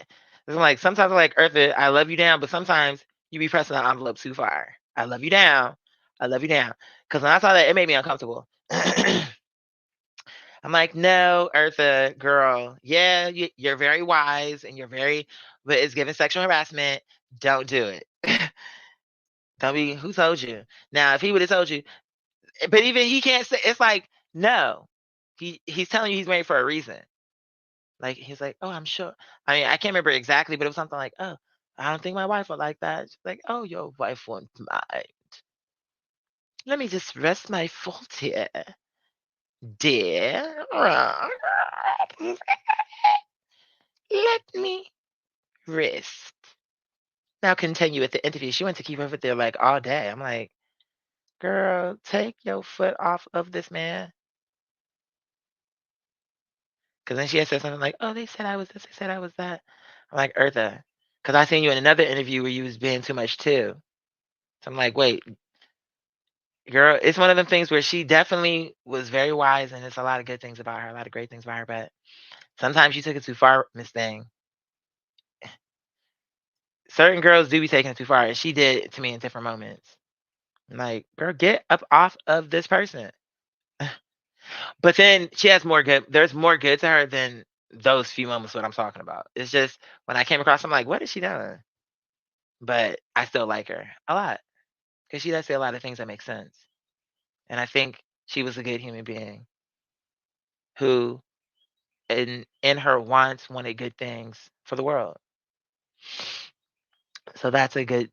'Cause I'm like, sometimes I'm like, Eartha, I love you down, but sometimes you be pressing the envelope too far. I love you down. I love you down. Because when I saw that, it made me uncomfortable. I'm like, no, Eartha, girl. Yeah, you're very wise and you're very, but it's giving sexual harassment. Don't do it. Don't be, who told you? Now, if he would have told you, but even he can't say, it's like, no. He's telling you he's married for a reason. Like, he's like, oh, I'm sure. I mean, I can't remember exactly, but it was something like, oh, I don't think my wife would like that. She's like, oh, your wife won't mind. Let me just rest my foot here, dear. Let me rest. Now continue with the interview. She went to keep her foot there like all day. I'm like, girl, take your foot off of this man. Because then she had said something like, oh, they said I was this, they said I was that. I'm like, Eartha, because I seen you in another interview where you was being too much too. So I'm like, wait, girl, it's one of them things where she definitely was very wise and there's a lot of good things about her, a lot of great things about her, but sometimes you took it too far, Miss Thing. Certain girls do be taking it too far, and she did it to me in different moments. I'm like, girl, get up off of this person. But then she has more good. There's more good to her than those few moments. What I'm talking about. It's just when I came across, I'm like, what is she doing? But I still like her a lot because she does say a lot of things that make sense, and I think she was a good human being who, in her wants, wanted good things for the world. So that's a good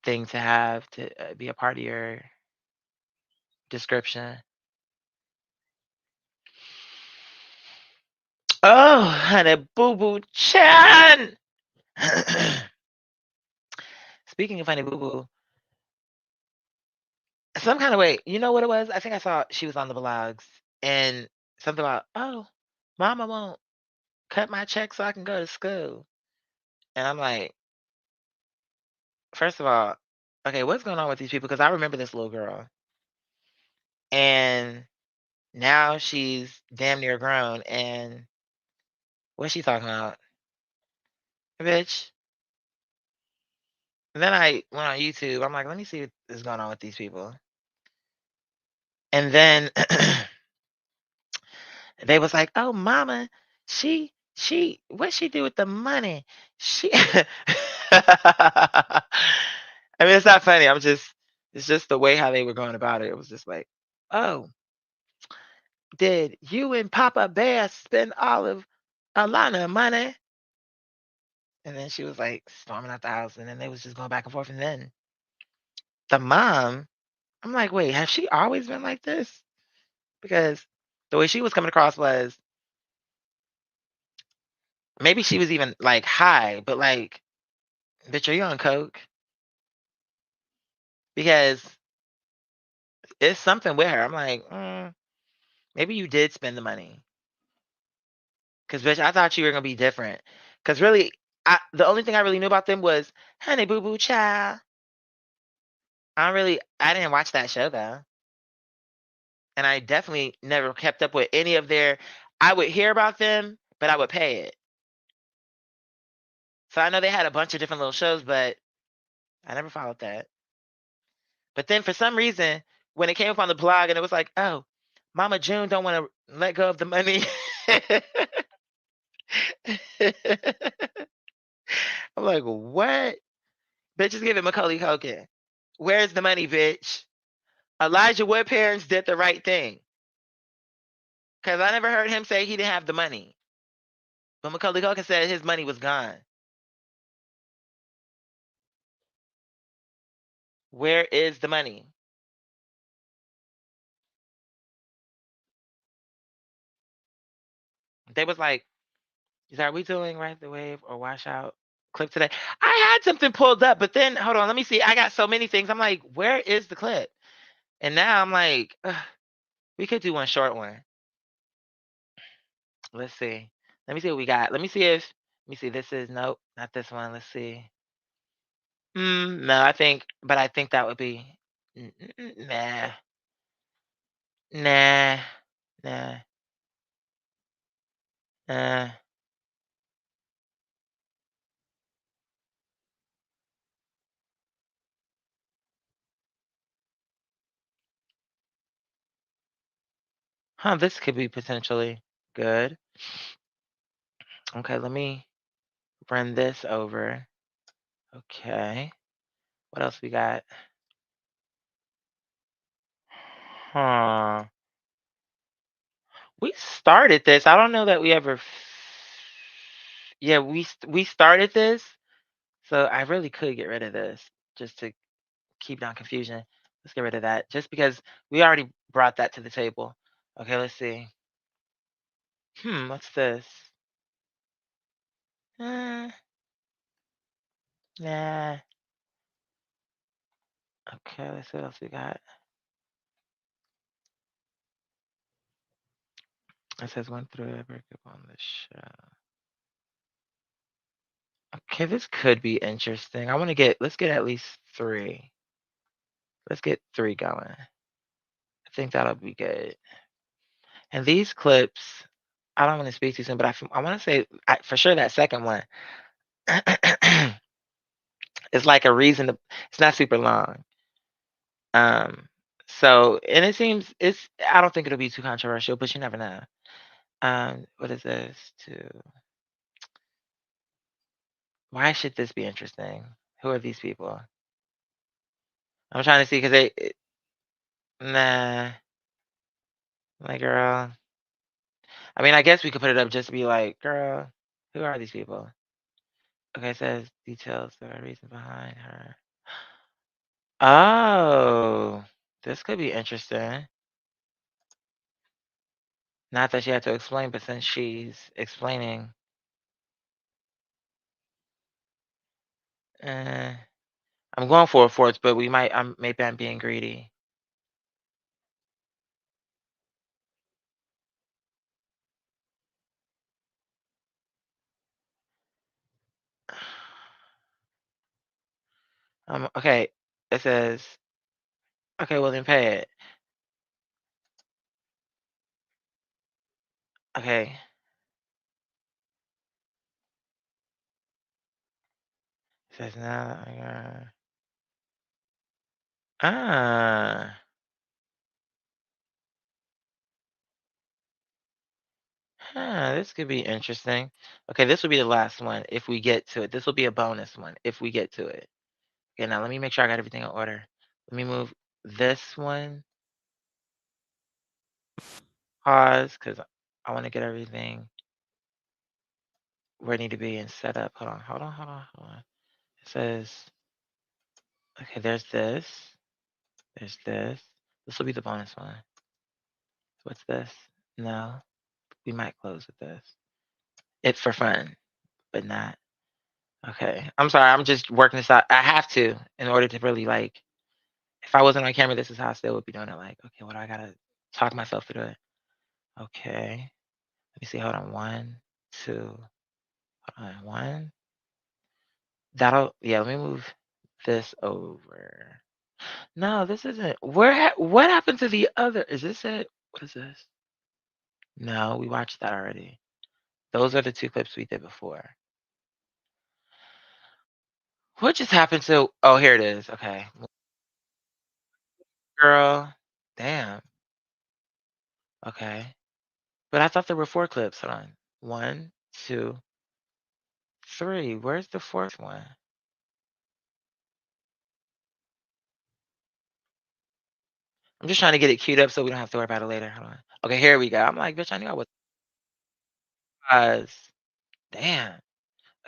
thing to have to be a part of your description. Oh, honey, boo boo chan. Speaking of honey boo boo, some kind of way, you know what it was? I think I saw she was on the vlogs and something about, oh, mama won't cut my check so I can go to school. And I'm like, first of all, okay, what's going on with these people? Because I remember this little girl and now she's damn near grown. And what's she talking about? Bitch. And then I went on YouTube. I'm like, let me see what is going on with these people. And then they was like, "Oh, mama, she what she do with the money? She." I mean, it's not funny. It's just the way how they were going about it. It was just like, "Oh, did you and Papa Bear spend all of Alana money?" And then she was like storming out the house, and then they was just going back and forth. And then the mom, I'm like, wait, has she always been like this? Because the way she was coming across was maybe she was even like high, but like, bitch, are you on coke? Because it's something with her. I'm like, maybe you did spend the money. Cause bitch, I thought you were gonna be different. Cause really, the only thing I really knew about them was Honey Boo Boo Child. I didn't watch that show though, and I definitely never kept up with any of their. I would hear about them, but I would pay it. So I know they had a bunch of different little shows, but I never followed that. But then for some reason, when it came up on the blog and it was like, oh, Mama June don't want to let go of the money. I'm like, what? Bitch, just give it Macaulay Culkin. Where's the money, bitch? Elijah Wood parents did the right thing. Because I never heard him say he didn't have the money. But Macaulay Culkin said his money was gone. Where is the money? They was like, are we doing Ride the Wave or Wash Out clip today? I had something pulled up, but then hold on, let me see. I got so many things. I'm like, where is the clip? And now I'm like, ugh, we could do one short one. Let's see. Let me see what we got. Let me see. This is nope, not this one. Let's see. No, but I think that would be nah, nah, nah, uh, huh, this could be potentially good. Okay, let me run this over. Okay. What else we got? Huh. We started this. I don't know that we ever yeah, we started this, so I really could get rid of this just to keep down confusion. Let's get rid of that just because we already brought that to the table. Okay, let's see. What's this? Uh, nah. Okay, let's see what else we got. It says went through a breakup on the show. Okay, this could be interesting. Let's get at least three. Let's get three going. I think that'll be good. And these clips, I don't want to speak too soon, but I want to say for sure that second one is like a reason to, it's not super long. Um, so, and it seems I don't think it'll be too controversial, but you never know. What is this? Why should this be interesting? Who are these people? I'm trying to see because nah, my girl. I mean, I guess we could put it up just to be like, girl, who are these people? Okay, it says details the reason behind her. Oh, this could be interesting. Not that she had to explain, but since she's explaining, uh, I'm going for a fourth, but maybe I'm being greedy. Okay, it says, okay, well then pay it. Okay, it says now. Ah, this could be interesting. Okay, this will be the last one if we get to it. This will be a bonus one if we get to it. Okay, now let me make sure I got everything in order. Let me move this one, pause, because I want to get everything where I need to be and set up. Hold on. It says, okay, there's this. There's this. This will be the bonus one. What's this? No, we might close with this. It's for fun, but not. Okay. I'm sorry. I'm just working this out. I have to in order to really like, if I wasn't on camera, this is how I still would be doing it. Like, okay, what do I gotta talk myself through it? Okay. Let me see. Hold on. One, two, hold on. One. Yeah, let me move this over. No, this isn't. What happened to the other? Is this it? What is this? No, we watched that already. Those are the two clips we did before. What just happened to? Oh, here it is. Okay. Girl. Damn. Okay. But I thought there were four clips. Hold on. One, two, three. Where's the fourth one? I'm just trying to get it queued up so we don't have to worry about it later. Hold on. Okay, here we go. I'm like, bitch, I knew I was. Damn.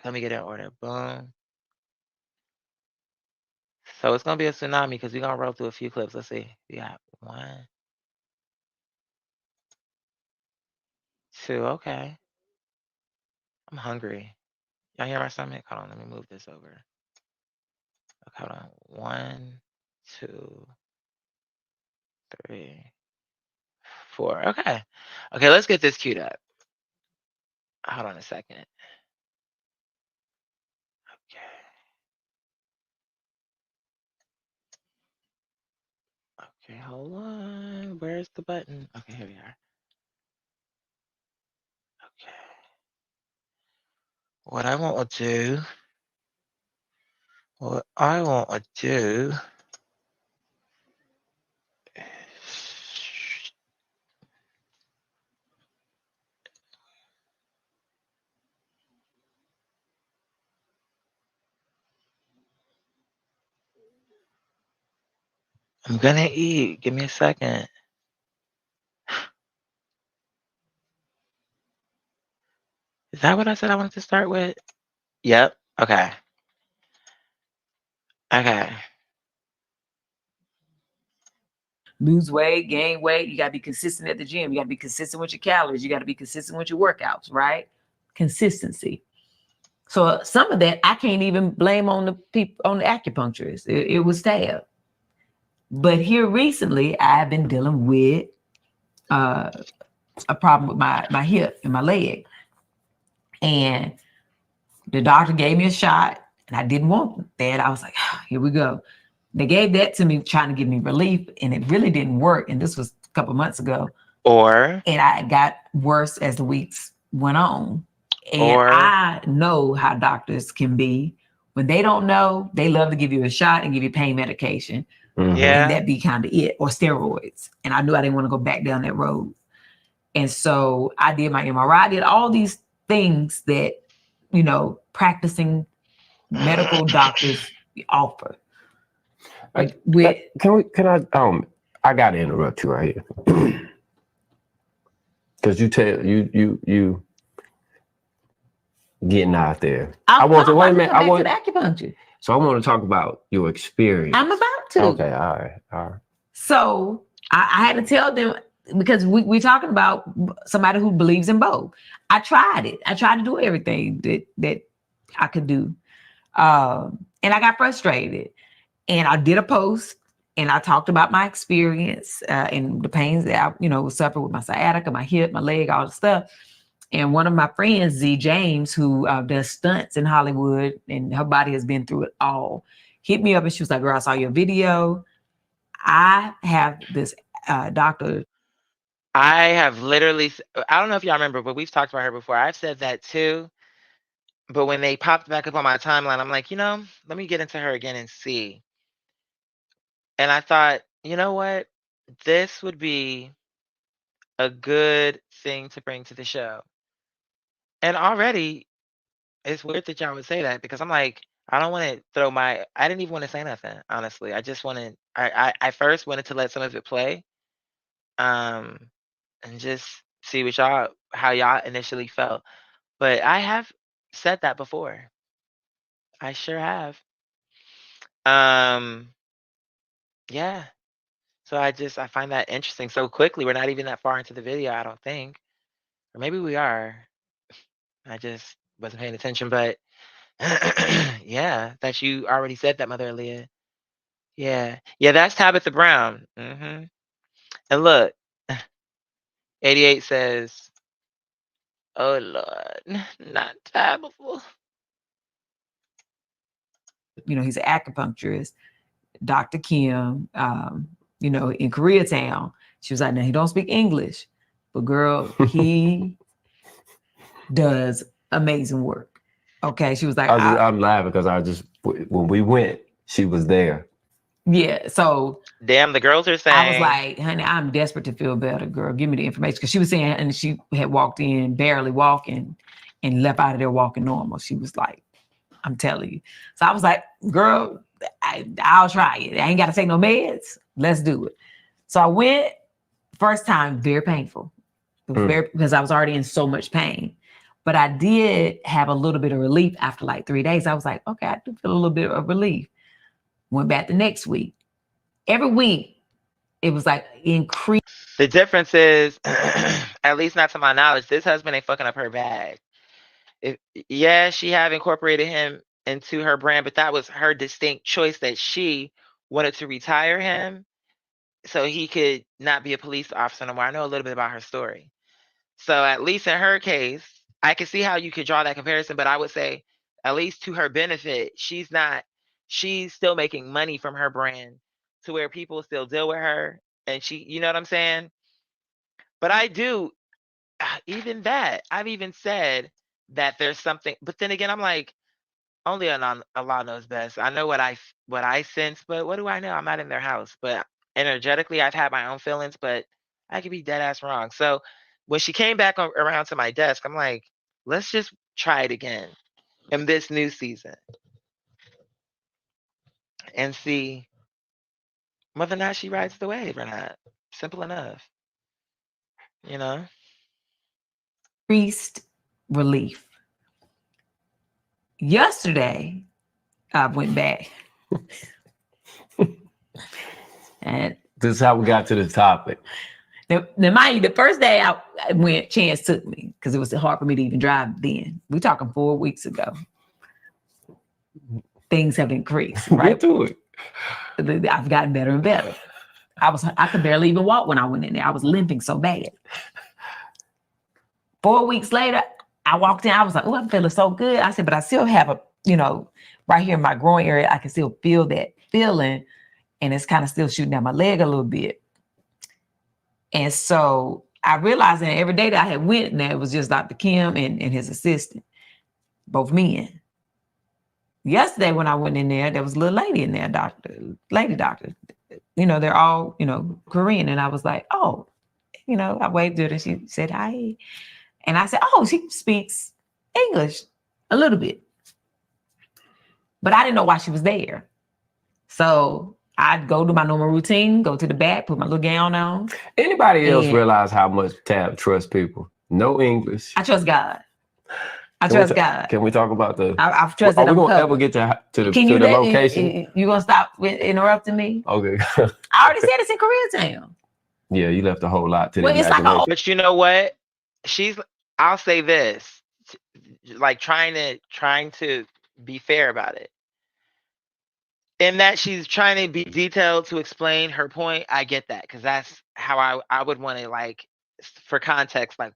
Let me get it in order. Boom. So it's gonna be a tsunami because we're gonna roll through a few clips. Let's see. We got 1, 2. Okay. I'm hungry. Y'all hear my stomach? Hold on, let me move this over. Okay, hold on. 1, 2, 3, 4. Okay. Okay, let's get this queued up. Hold on a second. Okay. Okay, hold on. Where's the button? Okay, here we are. Okay. What I want to do. What I want to do. Is, I'm gonna eat. Give me a second. Is that what I said I wanted to start with? Yep. Okay. Okay. Lose weight, gain weight. You got to be consistent at the gym. You got to be consistent with your calories. You got to be consistent with your workouts, right? Consistency. So some of that I can't even blame on the people, on the acupuncturists. It was tab. But here recently, I've been dealing with a problem with my hip and my leg, and the doctor gave me a shot, and I didn't want that. I was like, here we go. They gave that to me, trying to give me relief, and it really didn't work. And this was a couple months ago. Or And I got worse as the weeks went on. And I know how doctors can be. When they don't know, they love to give you a shot and give you pain medication. yeah. And that be kind of it, or steroids. And I knew I didn't want to go back down that road. And so I did my MRI, I did all these things that, you know, practicing medical doctors offer. Can I gotta interrupt you right here. Because you getting out there. I want to wait a minute. I want acupuncture. So I want to talk about your experience. I'm about to. Okay, all right. So I had to tell them, because we're talking about somebody who believes in both. I tried it. I tried to do everything that I could do. And I got frustrated. And I did a post and I talked about my experience and the pains that I, suffered with my sciatica, my hip, my leg, all the stuff. And one of my friends, Z James, who does stunts in Hollywood, and her body has been through it all, hit me up and she was like, girl, I saw your video. I have this doctor. I have literally, I don't know if y'all remember, but we've talked about her before. I've said that too. But when they popped back up on my timeline, I'm like, let me get into her again and see. And I thought, you know what? This would be a good thing to bring to the show. And already, it's weird that y'all would say that, because I'm like, I don't want to I didn't even want to say nothing, honestly. I just wanted, I first wanted to let some of it play, and just see how y'all initially felt. But I have said that before. I sure have. Yeah. So I find that interesting so quickly. We're not even that far into the video, I don't think. Or maybe we are. I just wasn't paying attention, but yeah, that you already said that, Mother Aaliyah. Yeah. Yeah, that's Tabitha Brown. And look, 88 says, oh Lord, not Tabitha. He's an acupuncturist, Dr. Kim, in Koreatown. She was like, now he don't speak English, but girl, he does amazing work. Okay. She was like, I'm laughing because when we went, she was there. Yeah. So damn, the girls are saying, I was like, honey, I'm desperate to feel better, girl. Give me the information. Because she was saying, and she had walked in barely walking and left out of there walking normal. She was like, I'm telling you. So I was like, girl, I'll try it. I ain't got to take no meds. Let's do it. So I went. First time, very painful. It was because I was already in so much pain. But I did have a little bit of relief after like 3 days. I was like, okay, I do feel a little bit of relief. Went back the next week. Every week, it was like increased. The difference is, at least not to my knowledge, this husband ain't fucking up her bag. Yeah, she have incorporated him into her brand, but that was her distinct choice that she wanted to retire him so he could not be a police officer no more. I know a little bit about her story. So at least in her case, I can see how you could draw that comparison, but I would say at least to her benefit, she's still making money from her brand to where people still deal with her. And you know what I'm saying? But I do, even that, I've even said that there's something, but then again, I'm like, only Allah knows best. I know what I sense, but what do I know? I'm not in their house. But energetically, I've had my own feelings, but I could be dead ass wrong. So when she came back around to my desk, I'm like, let's just try it again in this new season and see whether or not she rides the wave or not. Simple enough, you know? Increased relief. Yesterday, I went back. And This is how we got to the topic. now, mind you, the first day I went, Chance took me because it was hard for me to even drive then. We're talking 4 weeks ago. Things have increased, Get right? to it. I've gotten better and better. I could barely even walk when I went in there. I was limping so bad. 4 weeks later, I walked in. I was like, "Oh, I'm feeling so good." I said, "But I still have right here in my groin area, I can still feel that feeling, and it's kind of still shooting down my leg a little bit." And so I realized that every day that I had went in there, it was just Dr. Kim and his assistant, both men. Yesterday when I went in there was a little lady in there, lady doctor. They're all, Korean. And I was like, "Oh," I waved at her and she said, "Hi." And I said, "Oh, she speaks English a little bit." But I didn't know why she was there. So I'd go to my normal routine, go to the back, put my little gown on. Anybody else And- realize how much Tab trusts people? No English. I trust God. I Can we trust God. Can we talk about the? I've trusted Are we I'm gonna ever covered. get to the Can you let location? you gonna stop interrupting me? Okay. I already said it's in Koreatown. Yeah, you left a whole lot to the Well, it's like imagination. But you know what? I'll say this, like trying to be fair about it. In that she's trying to be detailed to explain her point, I get that, because that's how I would want to, like, for context, like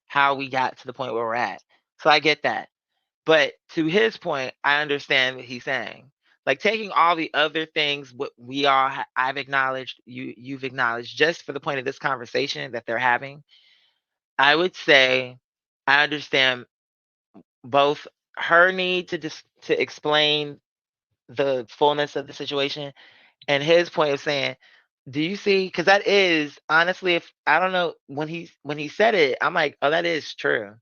how we got to the point where we're at. So I get that. But to his point, I understand what he's saying. Like taking all the other things, what we all I've acknowledged, you've acknowledged, just for the point of this conversation that they're having, I would say I understand both her need to explain the fullness of the situation and his point of saying, do you see? Because that is honestly, if I don't know, when he said it, I'm like, oh, that is true.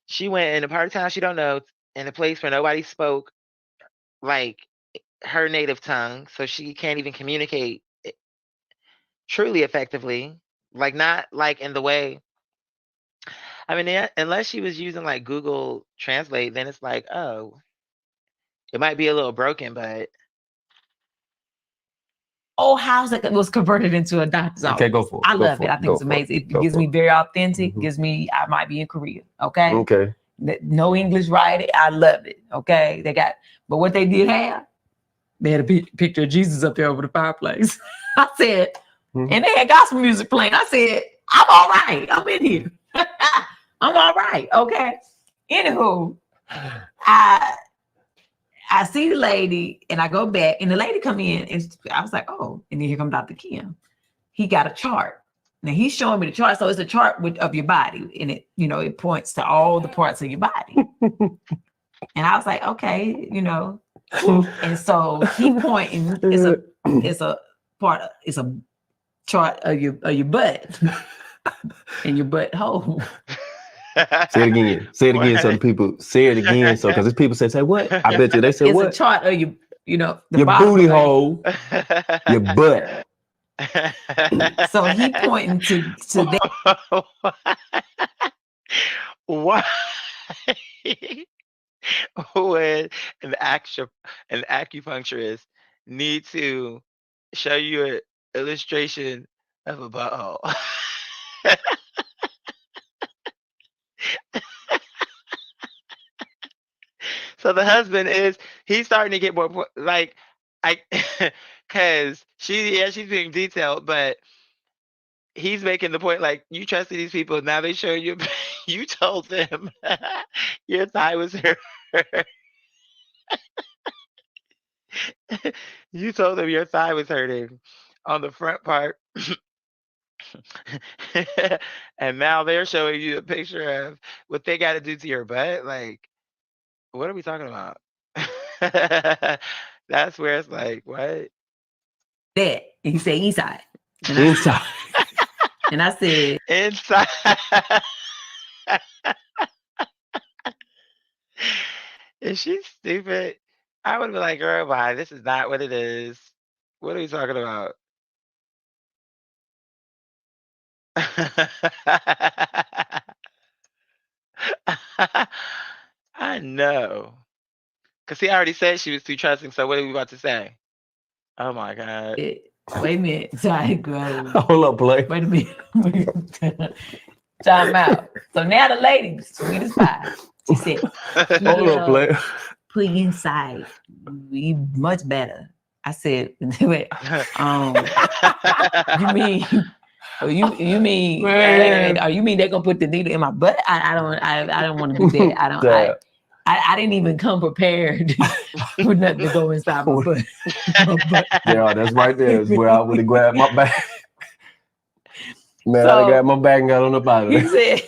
She went in a part of town she don't know, in a place where nobody spoke like her native tongue, so she can't even communicate truly effectively. Like not like in the way. I mean, unless she was using like Google Translate, then it's like, oh, it might be a little broken, but whole house that was converted into a doctor's office. Okay, go for it. I Go love for it. I think it's Go for amazing. It Go gives for me very authentic. Mhm. Gives me, I might be in Korea. Okay. Okay. No English writing. I love it. Okay. But what they did have, they had a picture of Jesus up there over the fireplace. I said, Mhm. and they had gospel music playing. I said, I'm all right. I'm in here. I'm all right. Okay. Anywho, I see the lady and I go back and the lady come in and I was like, oh, and then here come Dr. Kim. He got a chart. Now he's showing me the chart. So it's a chart of your body and it points to all the parts of your body. And I was like, okay, and so he pointing, it's a chart of your butt and your butt hole. Say it again. Say it again so the people say it again. So because people say what? I bet you they say It's what? a chart of your, the Your bottom booty of hole, your butt. So he pointing to that. Why? when an acupuncturist need to show you an illustration of a butthole. So the husband he's starting to get more like I because she's being detailed, but he's making the point like you trusted these people, now they show you you told them your thigh was hurt. You told them your thigh was hurting on the front part. And now they're showing you a picture of what they got to do to your butt. Like, what are we talking about? That's where it's like, what? That. And he said, inside. Inside. And I said, Inside. Is she stupid? I would be like, girl, bye. This is not what it is. What are we talking about? I know. Because he already said she was too trusting. So what are we about to say? Oh my God. wait a minute. Sorry, girl. Hold up, play. Wait a minute. Time out. So now the lady, sweet as pie, she said, Hold up, play. put you inside. You much better. I said, wait, you mean you mean you mean they're gonna put the needle in my butt? I don't want to do that. I didn't even come prepared for nothing to go inside my butt. Yeah, that's right there. Is where I would have grabbed my bag. Man, So- I grabbed my bag and got on up out of He there. said,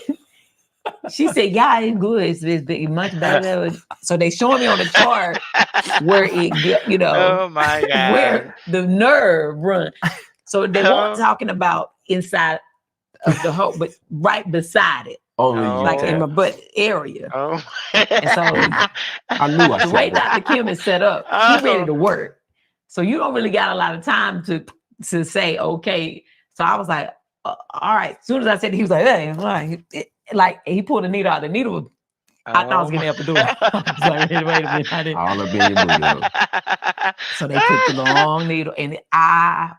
she said, yeah, it's good. It's much better. So they showing me on the chart where it get, Oh my God. where the nerve run. So they weren't talking about inside of the hole, but right beside it, Only Oh. you like in can. my butt area. Oh. And so I knew I the way should. Dr. Kim is set up, he's ready to work. So you don't really got a lot of time to say, okay. So I was like, all right. As soon as I said, he was like, hey, like he pulled the needle out. The needle was, I thought I was getting epidural. I was like, wait a minute. I didn't. All up in your booty. So they put the long needle, and I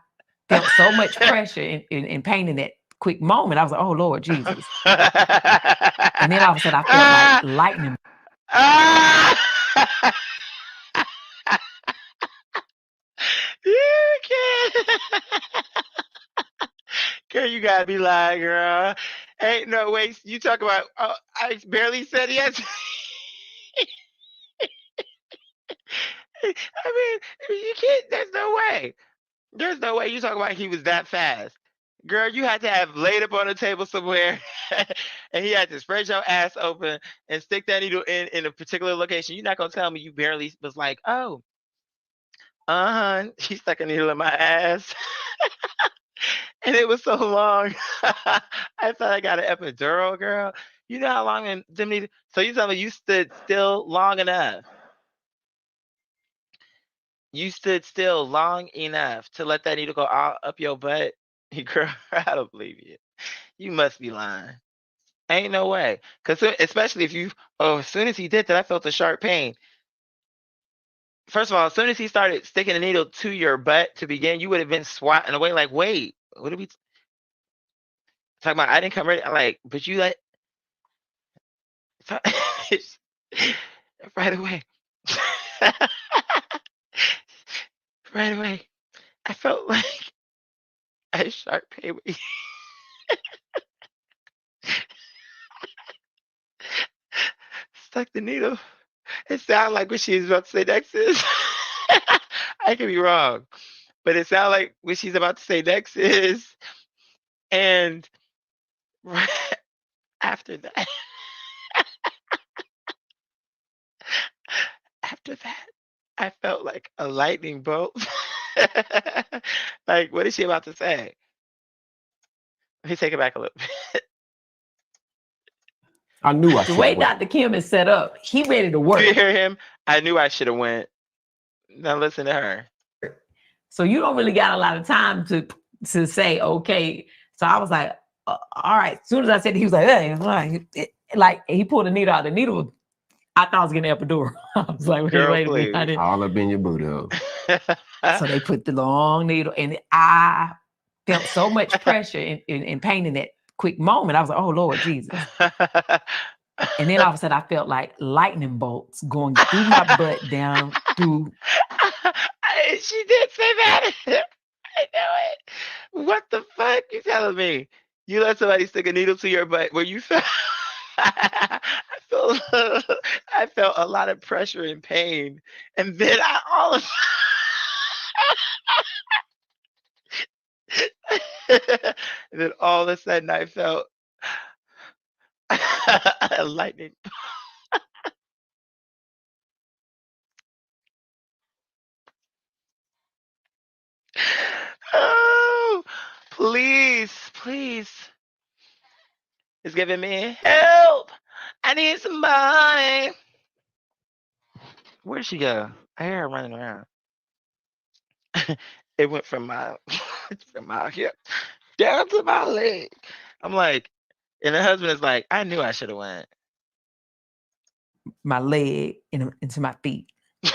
felt so much pressure and pain in that quick moment. I was like, oh Lord Jesus. And then all of a sudden I felt like lightning. You can't. Girl, you gotta be lying, girl. Ain't no way. You talk about, I barely said yes. I mean, you can't, there's no way. There's no way you talk about he was that fast. Girl, you had to have laid up on the table somewhere and he had to spread your ass open and stick that needle in a particular location. You're not gonna tell me you barely was like, oh, she stuck a needle in my ass. And it was so long. I thought I got an epidural, girl. You know how long them needle? So you tell me you stood still long enough. You stood still long enough to let that needle go all up your butt. Girl, I don't believe you. You must be lying. Ain't no way. Because especially if as soon as he did that, I felt a sharp pain. First of all, as soon as he started sticking the needle to your butt to begin, you would have been swatting away like, wait, what are we talking about? I didn't come ready. Like, but you like, right away. Right away. I felt like I had sharp pain. Stuck the needle. It sounded like what she was about to say next is. I could be wrong, but it sounded like what she's about to say next is, and right after that, I felt like a lightning bolt. Like, what is she about to say? Let me take it back a little bit. I knew I The should. way Dr. Kim is set up, he ready to work. Do you hear him? I knew I should have went. Now listen to her. So you don't really got a lot of time to say, okay. So I was like, all right. As soon as I said, he was like, hey, like he pulled the needle out. The needle was, I thought I was getting epidural. I was like, Girl, wait a minute. I please. didn't. All up in your booty hole. So they put the long needle, and I felt so much pressure and pain in that quick moment. I was like, oh Lord Jesus. And then all of a sudden I felt like lightning bolts going through my butt down through. She did say that. I know it. What the fuck you telling me? You let somebody stick a needle to your butt where you felt I felt a lot of pressure and pain. And then and then all of a sudden I felt a lightning. Oh, please, please. It's giving me help. I need some money. Where'd she go? I hear her running around. It went from my hip down to my leg. I'm like, and the husband is like, I knew I should have went. My leg into my feet. And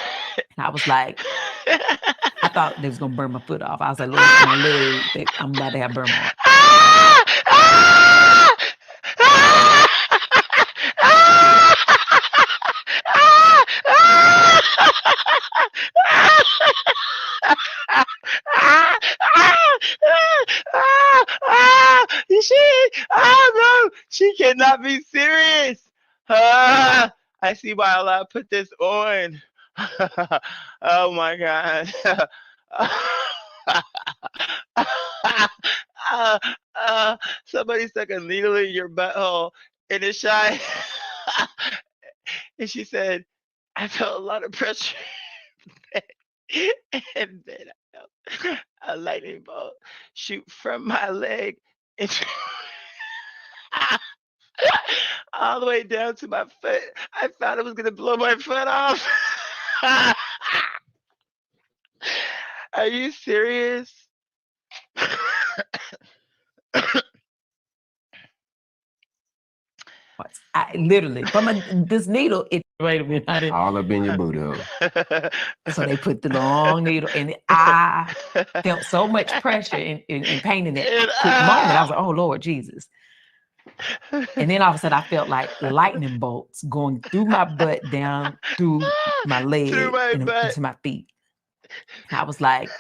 I was like, I thought they was gonna burn my foot off. I was like, Lord, my leg, I'm about to have burn marks. She cannot be serious. I see why Allah put this on. Oh my God. Somebody stuck a needle in your butthole and it shined. And she said, I felt a lot of pressure. And then I felt a lightning bolt shoot from my leg into all the way down to my foot. I thought it was gonna blow my foot off. Are you serious? I literally from this needle. Wait a minute, I didn't. All up in your booty hole. So they put the long needle, and I felt so much pressure and pain in that quick moment. I was like, oh Lord Jesus. And then all of a sudden I felt like lightning bolts going through my butt down through my leg into my feet. And I was like,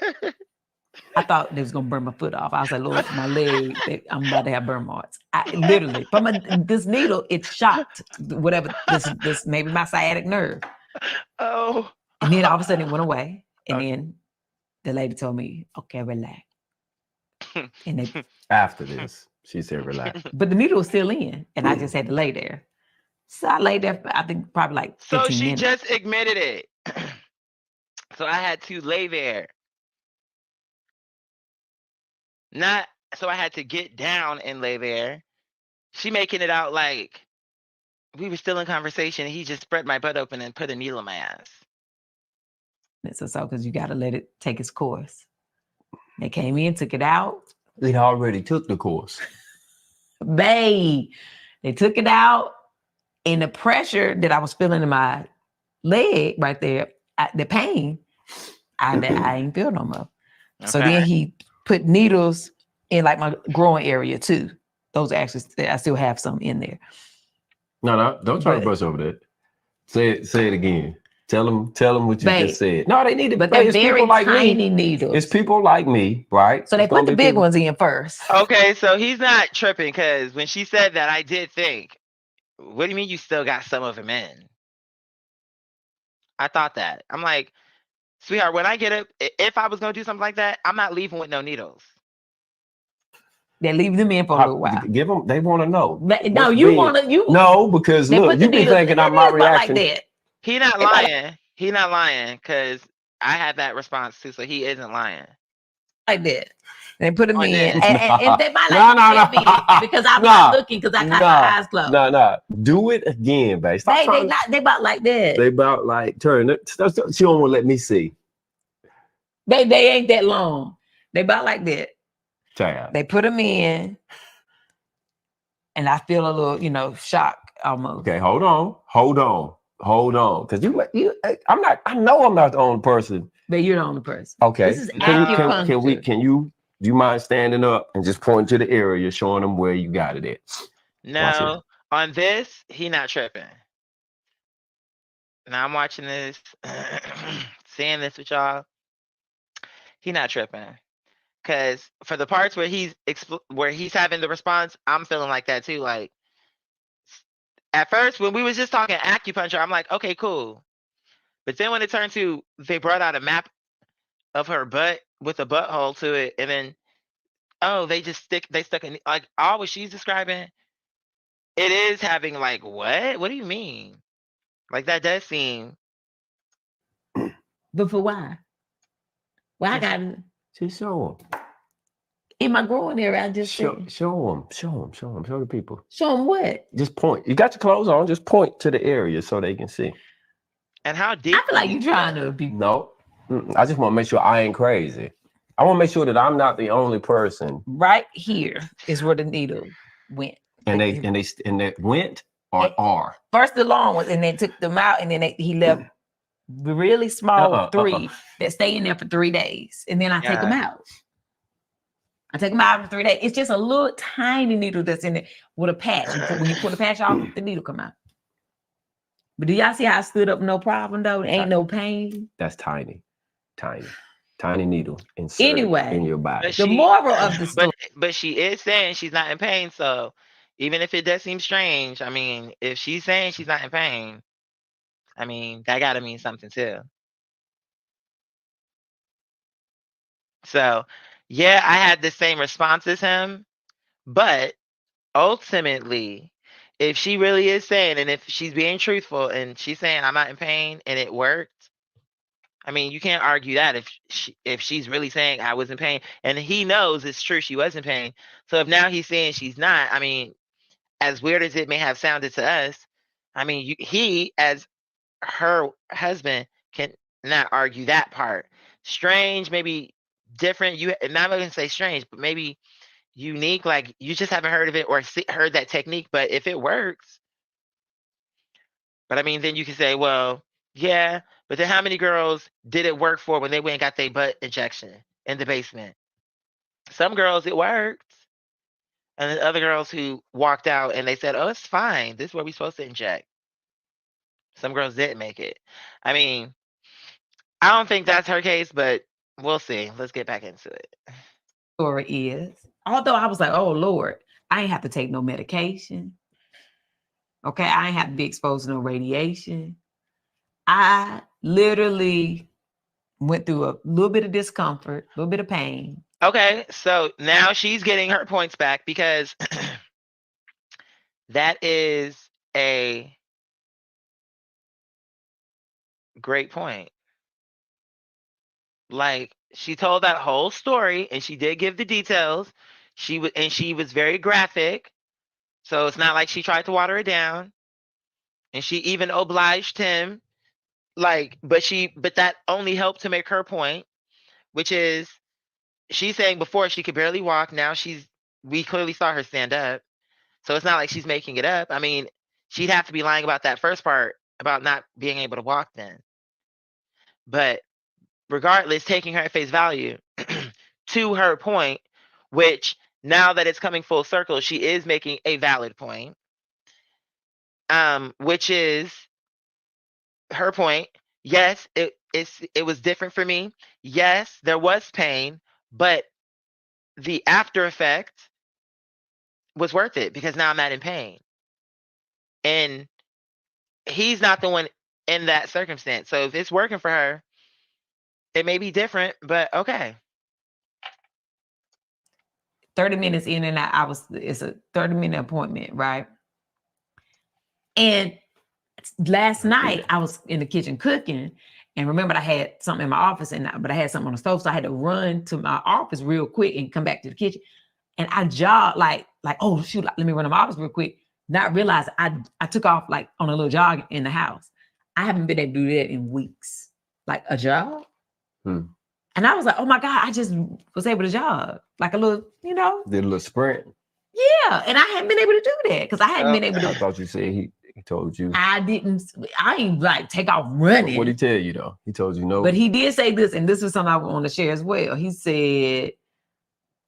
I thought they was gonna burn my foot off. I was like, Lord, my leg, I'm about to have burn marks. I literally from this needle, it shocked whatever this maybe my sciatic nerve. Oh. And then all of a sudden it went away. And then the lady told me, okay, relax. And After this, she said, relax. But the needle was still in, and I just had to lay there. So I laid there for, I think, probably like 15 So she minutes. just admitted it. So I had to lay there. So I had to get down and lay there. She making it out like we were still in conversation. And he just spread my butt open and put a needle in my ass. So because you got to let it take its course. They came in, took it out. It already took the course. They took it out, and the pressure that I was feeling in my leg right there, the pain, I ain't feel no more. Okay. So then he put needles in like my groin area too. Those actually, I still have some in there. No, don't try to brush over that. Say it again. Tell them what you just said. No, they need it. But they're very tiny needles. It's people like me, right? So they put the big ones in first. Okay, so he's not tripping because when she said that, I did think, what do you mean you still got some of them in? I thought that. I'm like, sweetheart, when I get up, if I was going to do something like that, I'm not leaving with no needles. They leave them in for a little while. Give them, they want to know. No, you want to, No, because look, you be thinking I'm my reaction. Like that. He not lying. He not lying because I had that response too, so he isn't lying. Like that. They put them in. And they might like me because I'm not looking because I got my eyes closed. No. Do it again, babe. They about like that. They about like turn it. She don't want to let me see. They ain't that long. They about like that. Child. They put them in. And I feel a little, shock almost. Okay, hold on. hold on, because I know I'm not the only person. But you're the only person. Okay. This is Can acupuncture. do you mind standing up and just pointing to the area, showing them where you got it at? Watch No, on this, he not tripping. Now I'm watching this, seeing this with y'all. He not tripping. Cause for the parts where he's having the response, I'm feeling like that too. Like at first when we was just talking acupuncture, I'm like, okay, cool. But then when it turned to they brought out a map of her butt with a butthole to it, and then they stuck in like all what she's describing. It is having like what? What do you mean? Like that does seem. But for why? Why I got Just show them. in my growing area? I just Show them. Show the people. Show them what? Just point. You got your clothes on. Just point to the area so they can see. And how deep? I feel like you're trying to be. No, I just want to make sure I ain't crazy. I want to make sure that I'm not the only person. Right here is where the needle went. And they went or are. First the long ones, and then took them out, and then he left really small 3 that stay in there for 3 days, and then I take them out. I take them out for 3 days. It's just a little tiny needle that's in there with a patch. When you pull the patch off, the needle come out. But do y'all see how I stood up no problem though? There ain't no pain. That's tiny needle inserted in your body. The moral of the story. But she is saying she's not in pain. So even if it does seem strange, I mean, if she's saying she's not in pain, I mean, that gotta mean something too. So yeah, I had the same response as him, but ultimately, if she really is saying, and if she's being truthful and she's saying I'm not in pain and it worked, I mean, you can't argue that if she's really saying I was in pain and he knows it's true she was in pain. So if now he's saying she's not, I mean, as weird as it may have sounded to us, I mean, he as her husband can not argue that part. Strange, maybe different. You not going to say strange, but maybe unique. Like you just haven't heard of it or heard that technique. But if it works, but I mean, then you can say, well, yeah. But then how many girls did it work for when they went and got their butt injection in the basement? Some girls it worked. And then other girls who walked out and they said, oh, it's fine. This is where we're supposed to inject. Some girls didn't make it. I mean, I don't think that's her case, but we'll see. Let's get back into it. Story is, although I was like, oh, Lord, I ain't have to take no medication. Okay, I ain't have to be exposed to no radiation. I literally went through a little bit of discomfort, a little bit of pain. Okay, so now she's getting her points back because that is a great point. Like she told that whole story and she did give the details. She was very graphic. So it's not like she tried to water it down. And she even obliged him. Like, but that only helped to make her point, which is she's saying before she could barely walk. Now we clearly saw her stand up. So it's not like she's making it up. I mean, she'd have to be lying about that first part about not being able to walk then. But regardless, taking her at face value to her point, which now that it's coming full circle, she is making a valid point, which is her point. Yes, it was different for me. Yes, there was pain, but the after effect was worth it because now I'm not in pain. And he's not the one in that circumstance. So if it's working for her, it may be different, but okay. 30 minutes in and it's a 30-minute appointment, right? And last night I was in the kitchen cooking and remembered I had something in my office but I had something on the stove. So I had to run to my office real quick and come back to the kitchen. And I jogged like, oh shoot, let me run to my office real quick. Not realize I took off like on a little jog in the house. I haven't been able to do that in weeks. Like a jog. And I was like, oh my God, I just was able to jog. Like a little, Did a little sprint. Yeah. And I hadn't been able to do that because I hadn't been able to. I thought you said he He told you. I ain't like take off running. What did he tell you though? He told you no. But he did say this, and this is something I want to share as well. He said,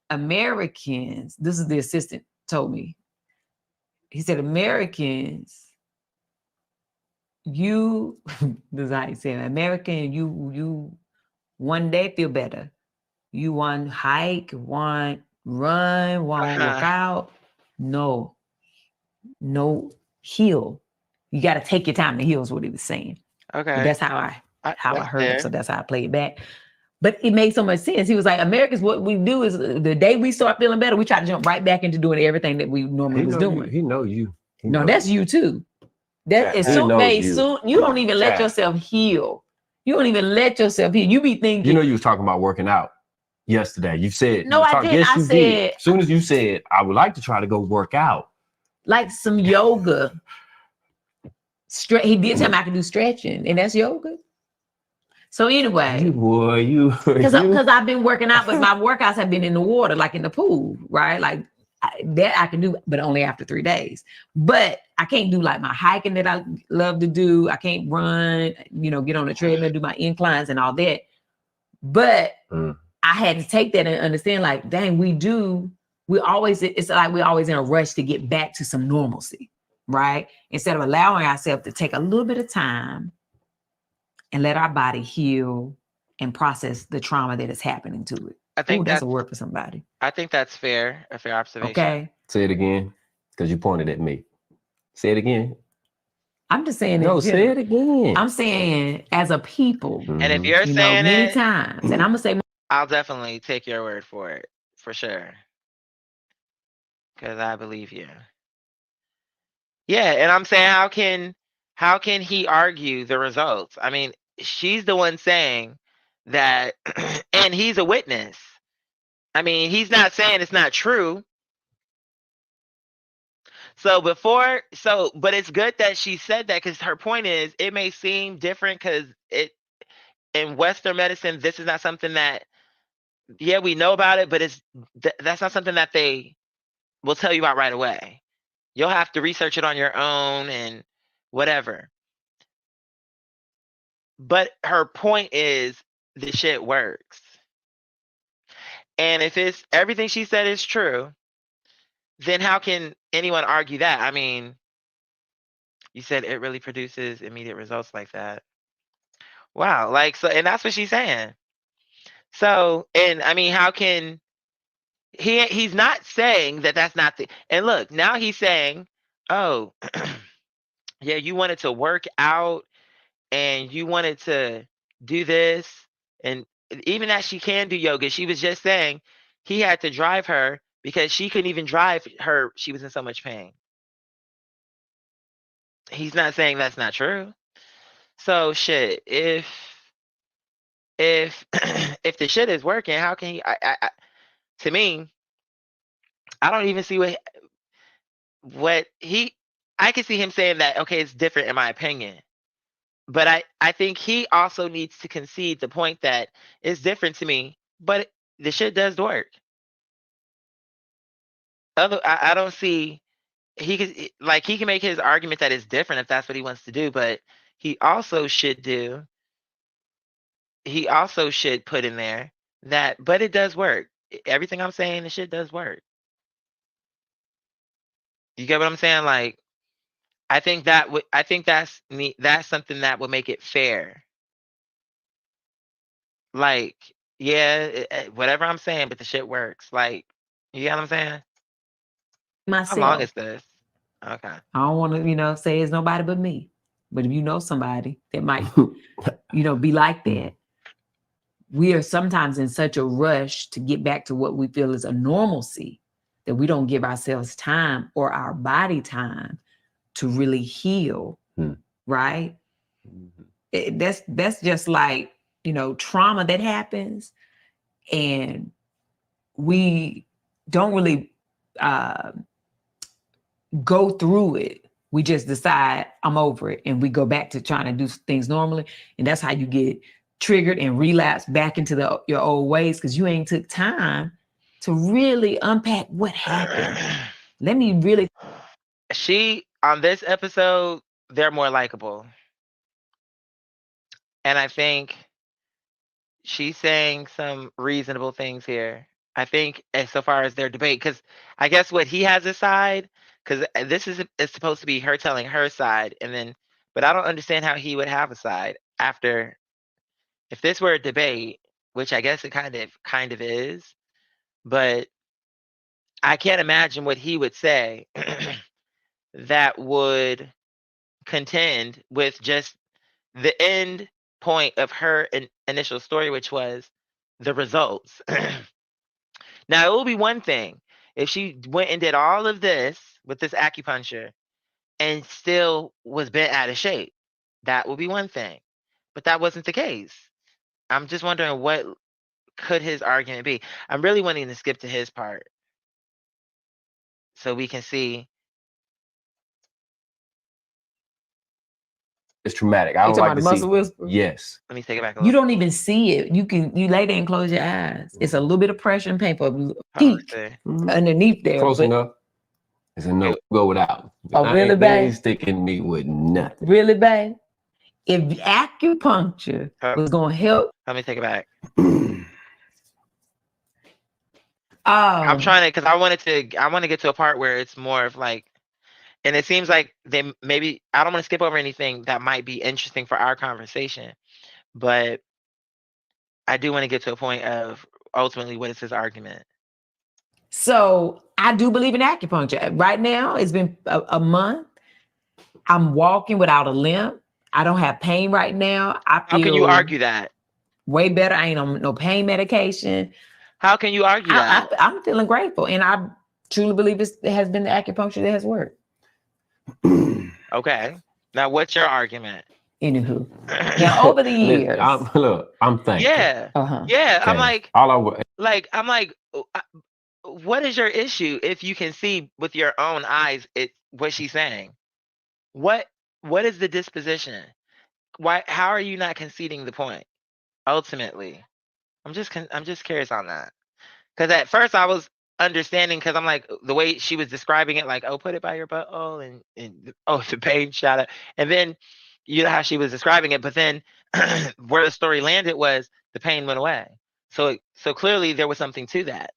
Americans, this is the assistant told me. He said, Americans, this is how he said, American, you one day feel better. You want hike, want run, want work out. No, heal. You got to take your time to heal is what he was saying. Okay. But that's how I heard it. So that's how I played it back. But it made so much sense. He was like, Americans, what we do is the day we start feeling better, we try to jump right back into doing everything that we normally was doing. He know you. No, that's you too. That as soon you don't even let yourself heal. You don't even let yourself heal. You be thinking. You know, you was talking about working out yesterday. You said no, I did. Yes, I you said did. As soon as you said, I would like to try to go work out, like some yoga. He did tell me I could do stretching, and that's yoga. So anyway, because I've been working out, but my workouts have been in the water, like in the pool, right? Like that I can do, but only after 3 days. But I can't do like my hiking that I love to do. I can't run, get on the treadmill, do my inclines and all that. But I had to take that and understand, like, dang, it's like we're always in a rush to get back to some normalcy, right? Instead of allowing ourselves to take a little bit of time and let our body heal and process the trauma that is happening to it. I think that's a word for somebody. I think that's fair, a fair observation. Okay. Say it again, because you pointed at me. Say it again. I'm just saying. No, say it again. I'm saying as a people. And if you're saying many times, and I'm gonna say, I'll definitely take your word for it, for sure. Because I believe you. Yeah, and I'm saying, how can he argue the results? I mean, she's the one saying that, and he's a witness. I mean, he's not saying it's not true. But it's good that she said that, because her point is, it may seem different because in Western medicine, this is not something that, we know about it, but that's not something that they will tell you about right away. You'll have to research it on your own and whatever. But her point is, the shit works. And if it's everything she said is true, then how can anyone argue that? I mean, you said it really produces immediate results like that. Wow. And that's what she's saying. So, and I mean, how can he's not saying that that's not and look, now he's saying, oh, yeah, you wanted to work out and you wanted to do this. And even that she can do yoga, she was just saying he had to drive her because she couldn't even drive her. She was in so much pain. He's not saying that's not true. So shit, if if the shit is working, how can he, to me, I don't even see I can see him saying that, okay, it's different in my opinion. But I think he also needs to concede the point that it's different to me, but the shit does work. I don't see, he can make his argument that it's different if that's what he wants to do, but he also should put in there that, but it does work. Everything I'm saying, the shit does work. You get what I'm saying? Like, I think that's something that would make it fair. Like, yeah, whatever I'm saying, but the shit works. Like, you get what I'm saying? Myself. How long is this? Okay. I don't want to, say it's nobody but me. But if you know somebody that might, be like that, we are sometimes in such a rush to get back to what we feel is a normalcy that we don't give ourselves time or our body time to really heal, right? That's just like, trauma that happens, and we don't really go through it. We just decide I'm over it, and we go back to trying to do things normally, and that's how you get triggered and relapse back into your old ways, because you ain't took time to really unpack what happened. Let me really. on this episode, they're more likable. And I think she's saying some reasonable things here. I think as so far as their debate, because I guess what he has his side, because this is supposed to be her telling her side, and then, but I don't understand how he would have a side after, if this were a debate, which I guess it kind of is, but I can't imagine what he would say that would contend with just the end point of her initial story, which was the results. Now, it will be one thing if she went and did all of this with this acupuncture and still was bent out of shape. That would be one thing. But that wasn't the case. I'm just wondering what could his argument be. I'm really wanting to skip to his part so we can see. It's traumatic. I You don't talking like about to the see. muscle whisper? Yes. Let me take it back a You little. don't even see it. You lay there and close your eyes. It's a little bit of pressure and pain for a Hold on, peak let's see. Mhm. underneath there. Close but enough. It's a no. Go without. Oh, really, They ain't babe? sticking me with nothing. Really, babe? If acupuncture was gonna help, Let me take it back. I'm um, trying to, because I want to get to a part where it's more of like, and it seems like they maybe, I don't want to skip over anything that might be interesting for our conversation, but I do want to get to a point of ultimately what is his argument. so I do believe in acupuncture. Right now, it's been a month. I'm walking without a limp. I don't have pain right now. I How can you argue that? way better. I ain't on no pain medication. How can you argue that? I'm feeling grateful, and I truly believe it has been the acupuncture that has worked. Okay. Now, what's your argument? Anywho, now over the years, I'm thankful. Yeah. uh-huh. Yeah. I'm Okay. like, All I would. what is your issue if you can see with your own eyes what she's saying? What is the disposition? How are you not conceding the point? Ultimately, I'm just curious on that. Because at first I was understanding, because I'm like, the way she was describing it, like, oh, put it by your butthole, and oh, the pain shot up. And then you know how she was describing it, but then where the story landed was the pain went away. So clearly there was something to that.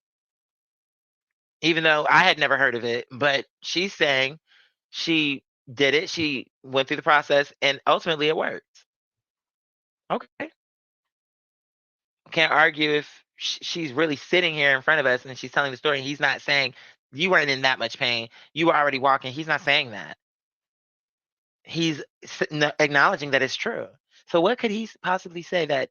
Even though I had never heard of it, but she's saying she did it, she went through the process, and ultimately it worked. Okay. Can't argue if she's really sitting here in front of us and she's telling the story, and he's not saying you weren't in that much pain, you were already walking. He's not saying that. He's acknowledging that it's true. So what could he possibly say that,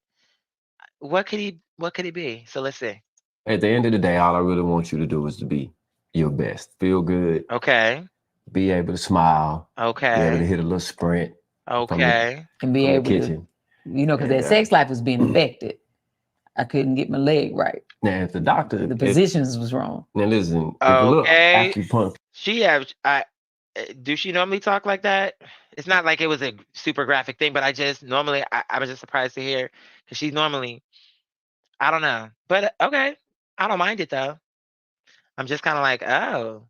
what could it be? So let's see. At the end of the day, all I really want you to do is to be your best. Feel good. Okay. Be able to smile. Be able to Okay. hit a little sprint Okay. And be from the able to, kitchen. because And, that sex life was being affected. I couldn't get my leg right. Now, if the doctor, The positions was wrong. now listen, if a little Okay. acupuncture, Do she normally talk like that? It's not like it was a super graphic thing, but I just normally I was just surprised to hear, because she's normally, I don't know, but okay, I don't mind it though. I'm just kind of like, oh,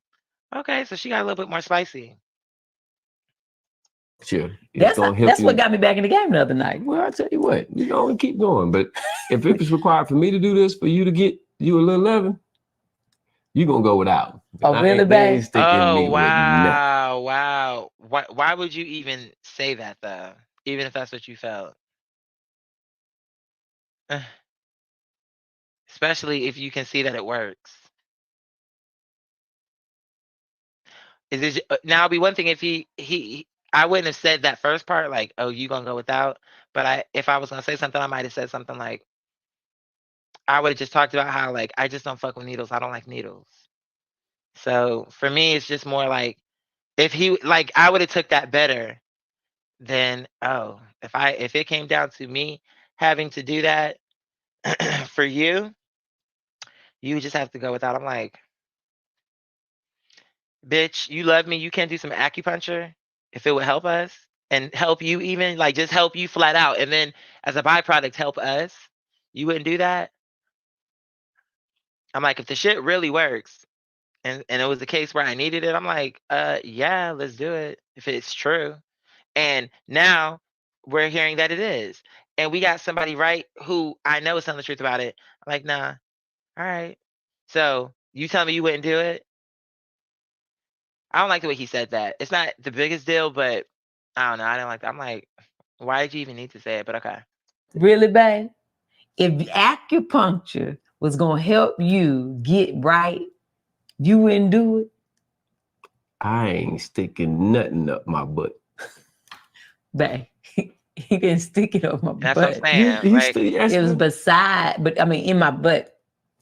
okay, so she got a little bit more spicy. it's gonna help That's you. what got me back in the game the other night. Well, I tell you what, you know, and keep going. But if it was required for me to do this for you to get you a little loving, you're gonna go without. Oh, really, They ain't babe? sticking me Oh with nothing. wow. Why would you even say that though? Even if that's what you felt. Especially if you can see that it works. Is it now? It'd be one thing if I wouldn't have said that first part, like, oh, you gonna go without. But if I was gonna say something, I might have said something like, I would have just talked about how, like, I just don't fuck with needles. I don't like needles. So for me, it's just more like, I would have took that better than, oh, if it came down to me having to do that for you, you would just have to go without. I'm like, bitch, you love me. You can't do some acupuncture if it would help us and help you, even like just help you flat out. And then as a byproduct, help us. You wouldn't do that. I'm like, if the shit really works, and it was the case where I needed it, I'm like, yeah, let's do it if it's true. And now we're hearing that it is. And we got somebody, right, who I know is telling the truth about it. I'm like, nah, all right. So you tell me you wouldn't do it? I don't like the way he said that. It's not the biggest deal, but I don't know. I don't like that. I'm like, why did you even need to say it? But okay. Really, babe? If acupuncture was gonna help you get right, you wouldn't do it, I ain't sticking nothing up my butt. babe. He didn't stick it up my That's what I'm butt. saying. You Like, still It was asking? beside, but I mean in my butt,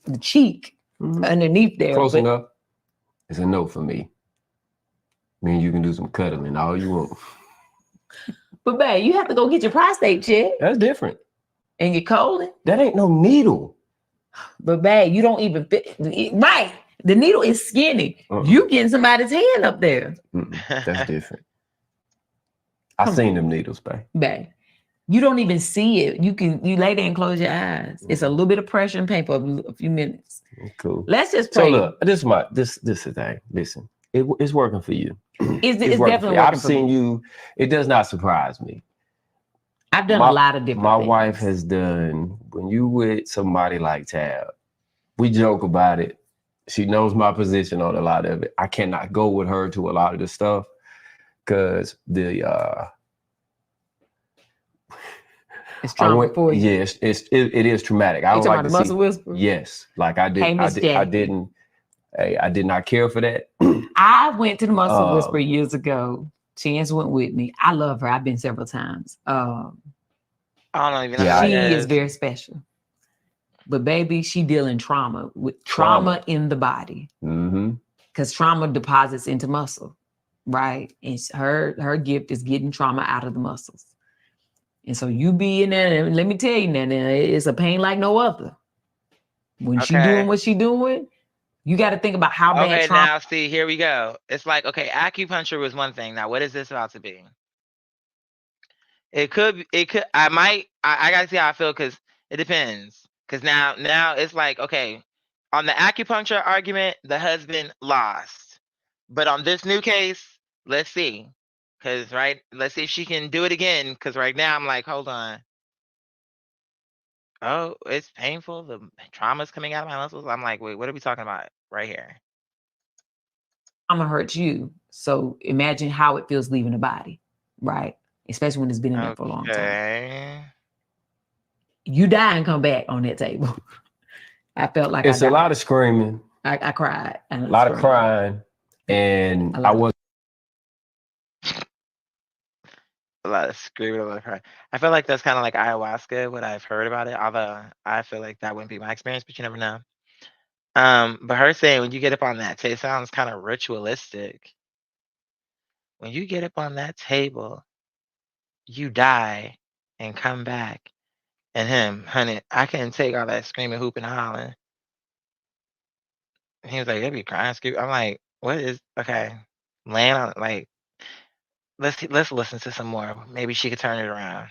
the cheek Mhm. underneath there. Close but enough. It's a no for me. I mean, you can do some cuddling all you want. But babe, you have to go get your prostate checked That's different. and your colon. That ain't no needle. But babe, you don't even fit right. The needle is skinny. You getting somebody's hand up there, That's different. I Come seen them needles, babe. babe. You don't even see it. You lay there and close your eyes. It's a little bit of pressure and pain for a few minutes. Cool. Let's just So pray. look, this is the thing. Listen, it's working for you. It's working definitely you. working I've for seen me. you. It does not surprise me. I've done a lot of different My things. wife has done, when you with somebody like Tab, we joke about it. She knows my position on a lot of it. I cannot go with her to a lot of the stuff because It's trauma for you. yes, it is traumatic. I You don't talking like about to the muscle see. whisperer? Yes, like I did. Hey, Miss Jackie. I did not care for that. I went to the muscle whisperer years ago. Chance went with me. I love her. I've been several times. I don't even know Yeah, who She that is very special. But baby, she dealing trauma with Trauma. trauma in the body. Mm-hmm. Because trauma deposits into muscle, right? And her gift is getting trauma out of the muscles. And so you be in there, and let me tell you now, it's a pain like no other. When she doing Okay. what she doing, you got to think about how bad Okay, trauma. now see, here we go. It's like, okay, acupuncture was one thing. Now, what is this about to be? It could, I gotta see how I feel because it depends. Because now it's like, okay, on the acupuncture argument, the husband lost. But on this new case, let's see. Because, right, let's see if she can do it again. Because right now I'm like, hold on. Oh, it's painful. The trauma's coming out of my muscles. I'm like, wait, what are we talking about right here? Trauma hurts you. So imagine how it feels leaving the body, right? Especially when it's been in there for a long time. Okay. You die and come back on that table. I felt like It's I a died. lot of screaming, I cried. a lot of crying, and A lot I of- was. A lot of screaming, a lot of crying. I feel like that's kind of like ayahuasca, what I've heard about it. Although I feel like that wouldn't be my experience, but you never know. But her saying when you get up on that table, it sounds kind of ritualistic. When you get up on that table, you die and come back. And him, honey, I couldn't take all that screaming, hooping, and hollering. He was like, "They be crying, screaming." I'm like, "What is okay?" Laying on like, let's listen to some more. Maybe she could turn it around.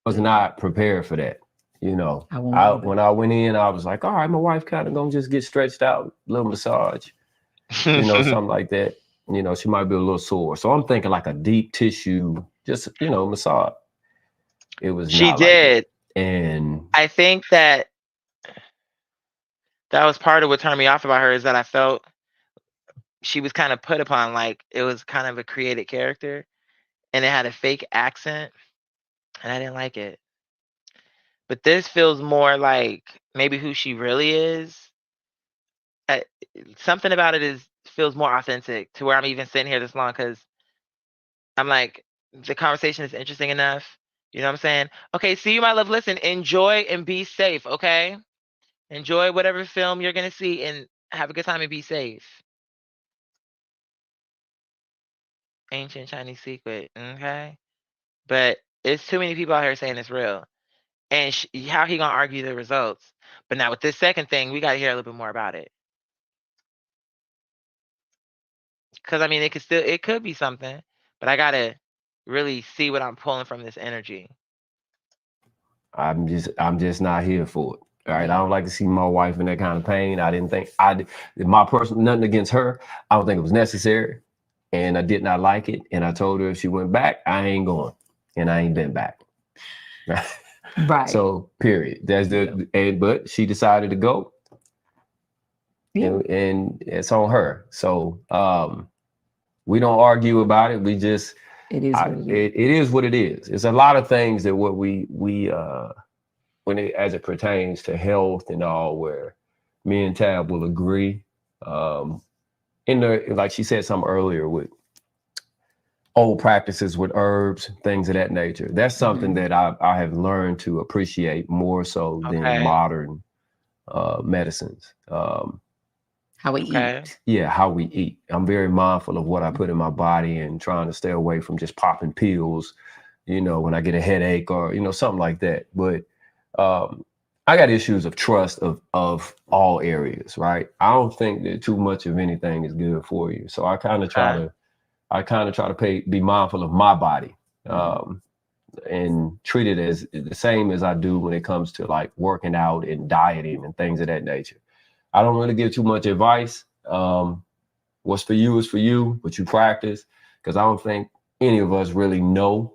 Was not prepared for that. You know, I won't either. when I went in, I was like, all right, my wife kind of gonna just get stretched out, little massage, you know, something like that. You know, she might be a little sore. So I'm thinking like a deep tissue, just, you know, massage. It was She not like that. did. And I think that was part of what turned me off about her is that I felt she was kind of put upon, like it was kind of a created character, and it had a fake accent, and I didn't like it. But this feels more like maybe who she really is. Uh, Something about it feels more authentic to where I'm even sitting here this long because I'm like, the conversation is interesting enough. You know what I'm saying? Okay, see you, my love. Listen, enjoy and be safe, okay? Enjoy whatever film you're gonna see and have a good time and be safe. Ancient Chinese secret, okay? But it's too many people out here saying it's real. And how he gonna argue the results? But now with this second thing, we gotta hear a little bit more about it. Because I mean, it could be something, but I gotta really see what I'm pulling from this energy. I'm just not here for it. All right, I Yeah. don't like to see my wife in that kind of pain. I didn't think my personal nothing against her. I don't think it was necessary, and I did not like it. And I told her if she went back, I ain't going, and I ain't been back. Right. So period. That's but she decided to go, Yeah. and it's on her. So we don't argue about it. We just It is what it is. it is what it is. It's a lot of things that what we when it as it pertains to health and all, where me and Tab will agree. In the like she said something earlier with old practices with herbs, things of that nature. That's something that I have learned to appreciate more so than Okay. modern medicines. How we Okay. eat. Yeah, how we eat. I'm very mindful of what I put in my body and trying to stay away from just popping pills, when I get a headache or, something like that. But I got issues of trust of all areas, right? I don't think that too much of anything is good for you. So I kind of try to be mindful of my body and treat it as the same as I do when it comes to like working out and dieting and things of that nature. I don't really give too much advice. What's for you is for you, but you practice, because I don't think any of us really know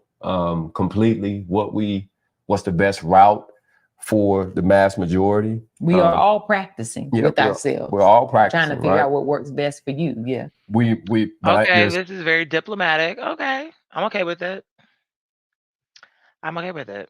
completely what's the best route for the mass majority. We are all practicing with ourselves. We're all practicing, trying to figure out what works best for you. Yeah. Okay, this is very diplomatic. Okay, I'm okay with it. I'm okay with it.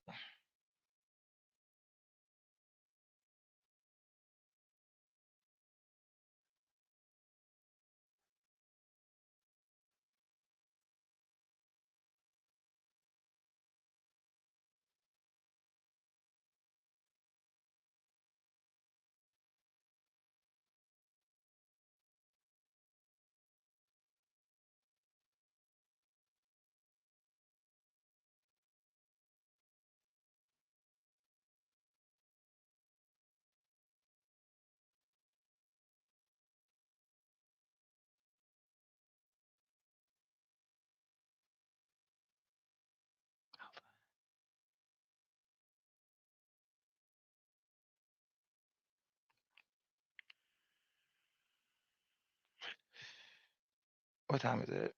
What time is it?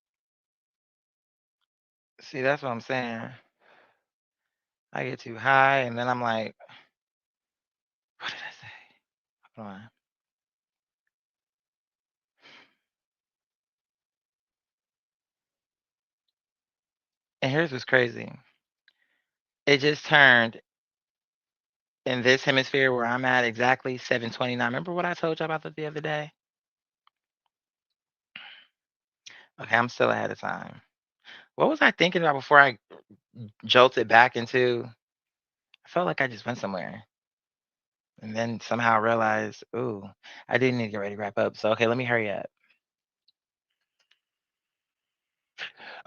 See, that's what I'm saying. I get too high, and then I'm like, what did I say? Hold on. And here's what's crazy. It just turned in this hemisphere where I'm at exactly 7:29. Remember what I told you about that the other day? Okay, I'm still ahead of time. What was I thinking about before I jolted back into? I felt like I just went somewhere. And then somehow realized, ooh, I didn't need to get ready to wrap up. So, okay, let me hurry up.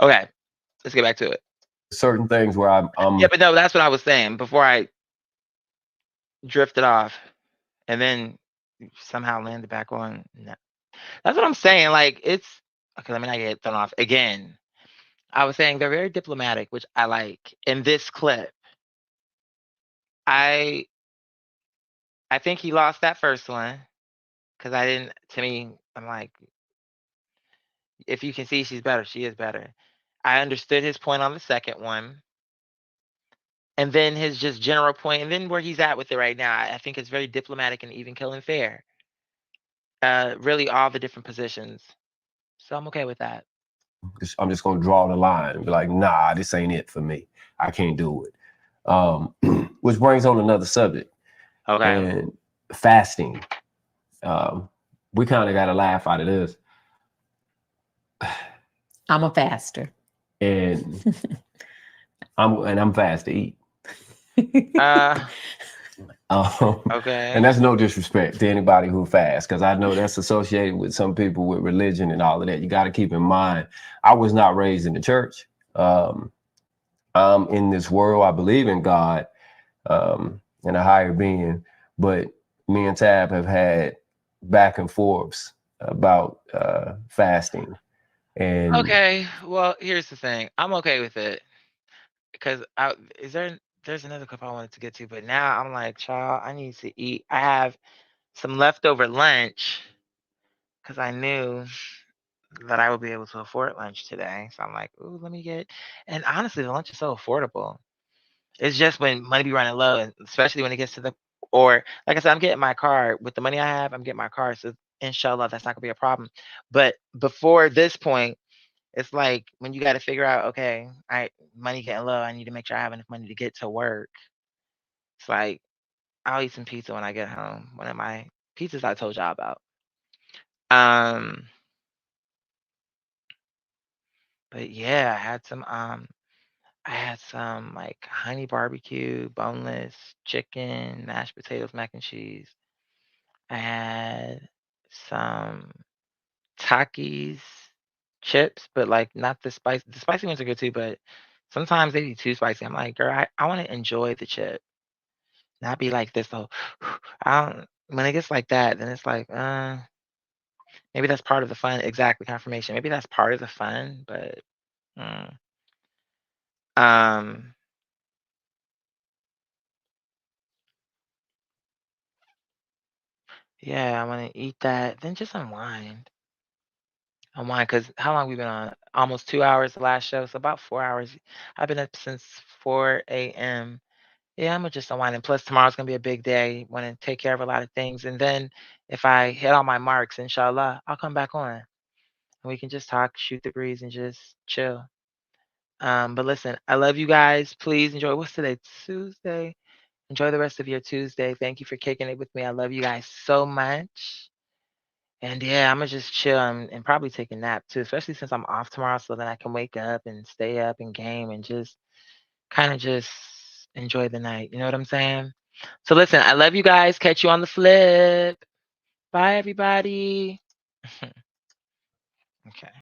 Okay, let's get back to it. certain things where I'm Yeah, but no, that's what I was saying before I drifted off and then somehow landed back on. No. That's what I'm saying. Like, it's okay. Let me not get thrown off again. I was saying they're very diplomatic, which I like. In this clip, I think he lost that first one because I didn't. To me, I'm like, if you can see she's better, she is better. I understood his point on the second one. And then his just general point, and then where he's at with it right now, I think it's very diplomatic and even killing fair. Really all the different positions. So I'm okay with that. I'm just gonna draw the line and be like, nah, this ain't it for me. I can't do it. Which brings on another subject. Okay. And fasting. We kind of got a laugh out of this. I'm a faster. And I'm fast to eat. Okay. And that's no disrespect to anybody who fasts, because I know that's associated with some people with religion and all of that. You got to keep in mind, I was not raised in the church. I'm in this world. I believe in God and a higher being, but me and Tab have had back and forths about fasting. And Okay. Well, here's the thing. I'm okay with it because is there there's another clip I wanted to get to, but now I'm like, child, I need to eat. I have some leftover lunch because I knew that I would be able to afford lunch today. So I'm like, ooh, let me get. And honestly, the lunch is so affordable. It's just when money be running low, and especially when it gets to the, or like I said, I'm getting my car with the money I have. I'm getting my car, so inshallah, that's not gonna be a problem. But before this point, it's like when you got to figure out, okay, money getting low. I need to make sure I have enough money to get to work. It's like I'll eat some pizza when I get home. One of my pizzas I told y'all about. Um, but yeah, I had some like honey barbecue, boneless chicken, mashed potatoes, mac and cheese. I had some Takis chips, but like not the spice. The spicy ones are good too, but sometimes they be too spicy. I'm like, girl, I want to enjoy the chip, not be like this. So I don't. When it gets like that, then it's like, maybe that's part of the fun. Exactly, confirmation. Maybe that's part of the fun, but mm, um, yeah, I want to eat that, then just unwind. Unwind, because how long we been on? Almost 2 hours the last show, so about 4 hours. I've been up since 4 a.m. Yeah, Imma just unwind, and plus tomorrow's gonna be a big day. Wanna take care of a lot of things, and then if I hit all my marks, inshallah, I'll come back on, and we can just talk, shoot the breeze, and just chill. But listen, I love you guys. Please enjoy. What's today? Tuesday. Enjoy the rest of your Tuesday. Thank you for kicking it with me. I love you guys so much. And yeah, Imma just chill and probably take a nap too, especially since I'm off tomorrow, so then I can wake up and stay up and game and just kinda just enjoy the night. You know what I'm saying? So listen, I love you guys. Catch you on the flip. Bye, everybody. Okay.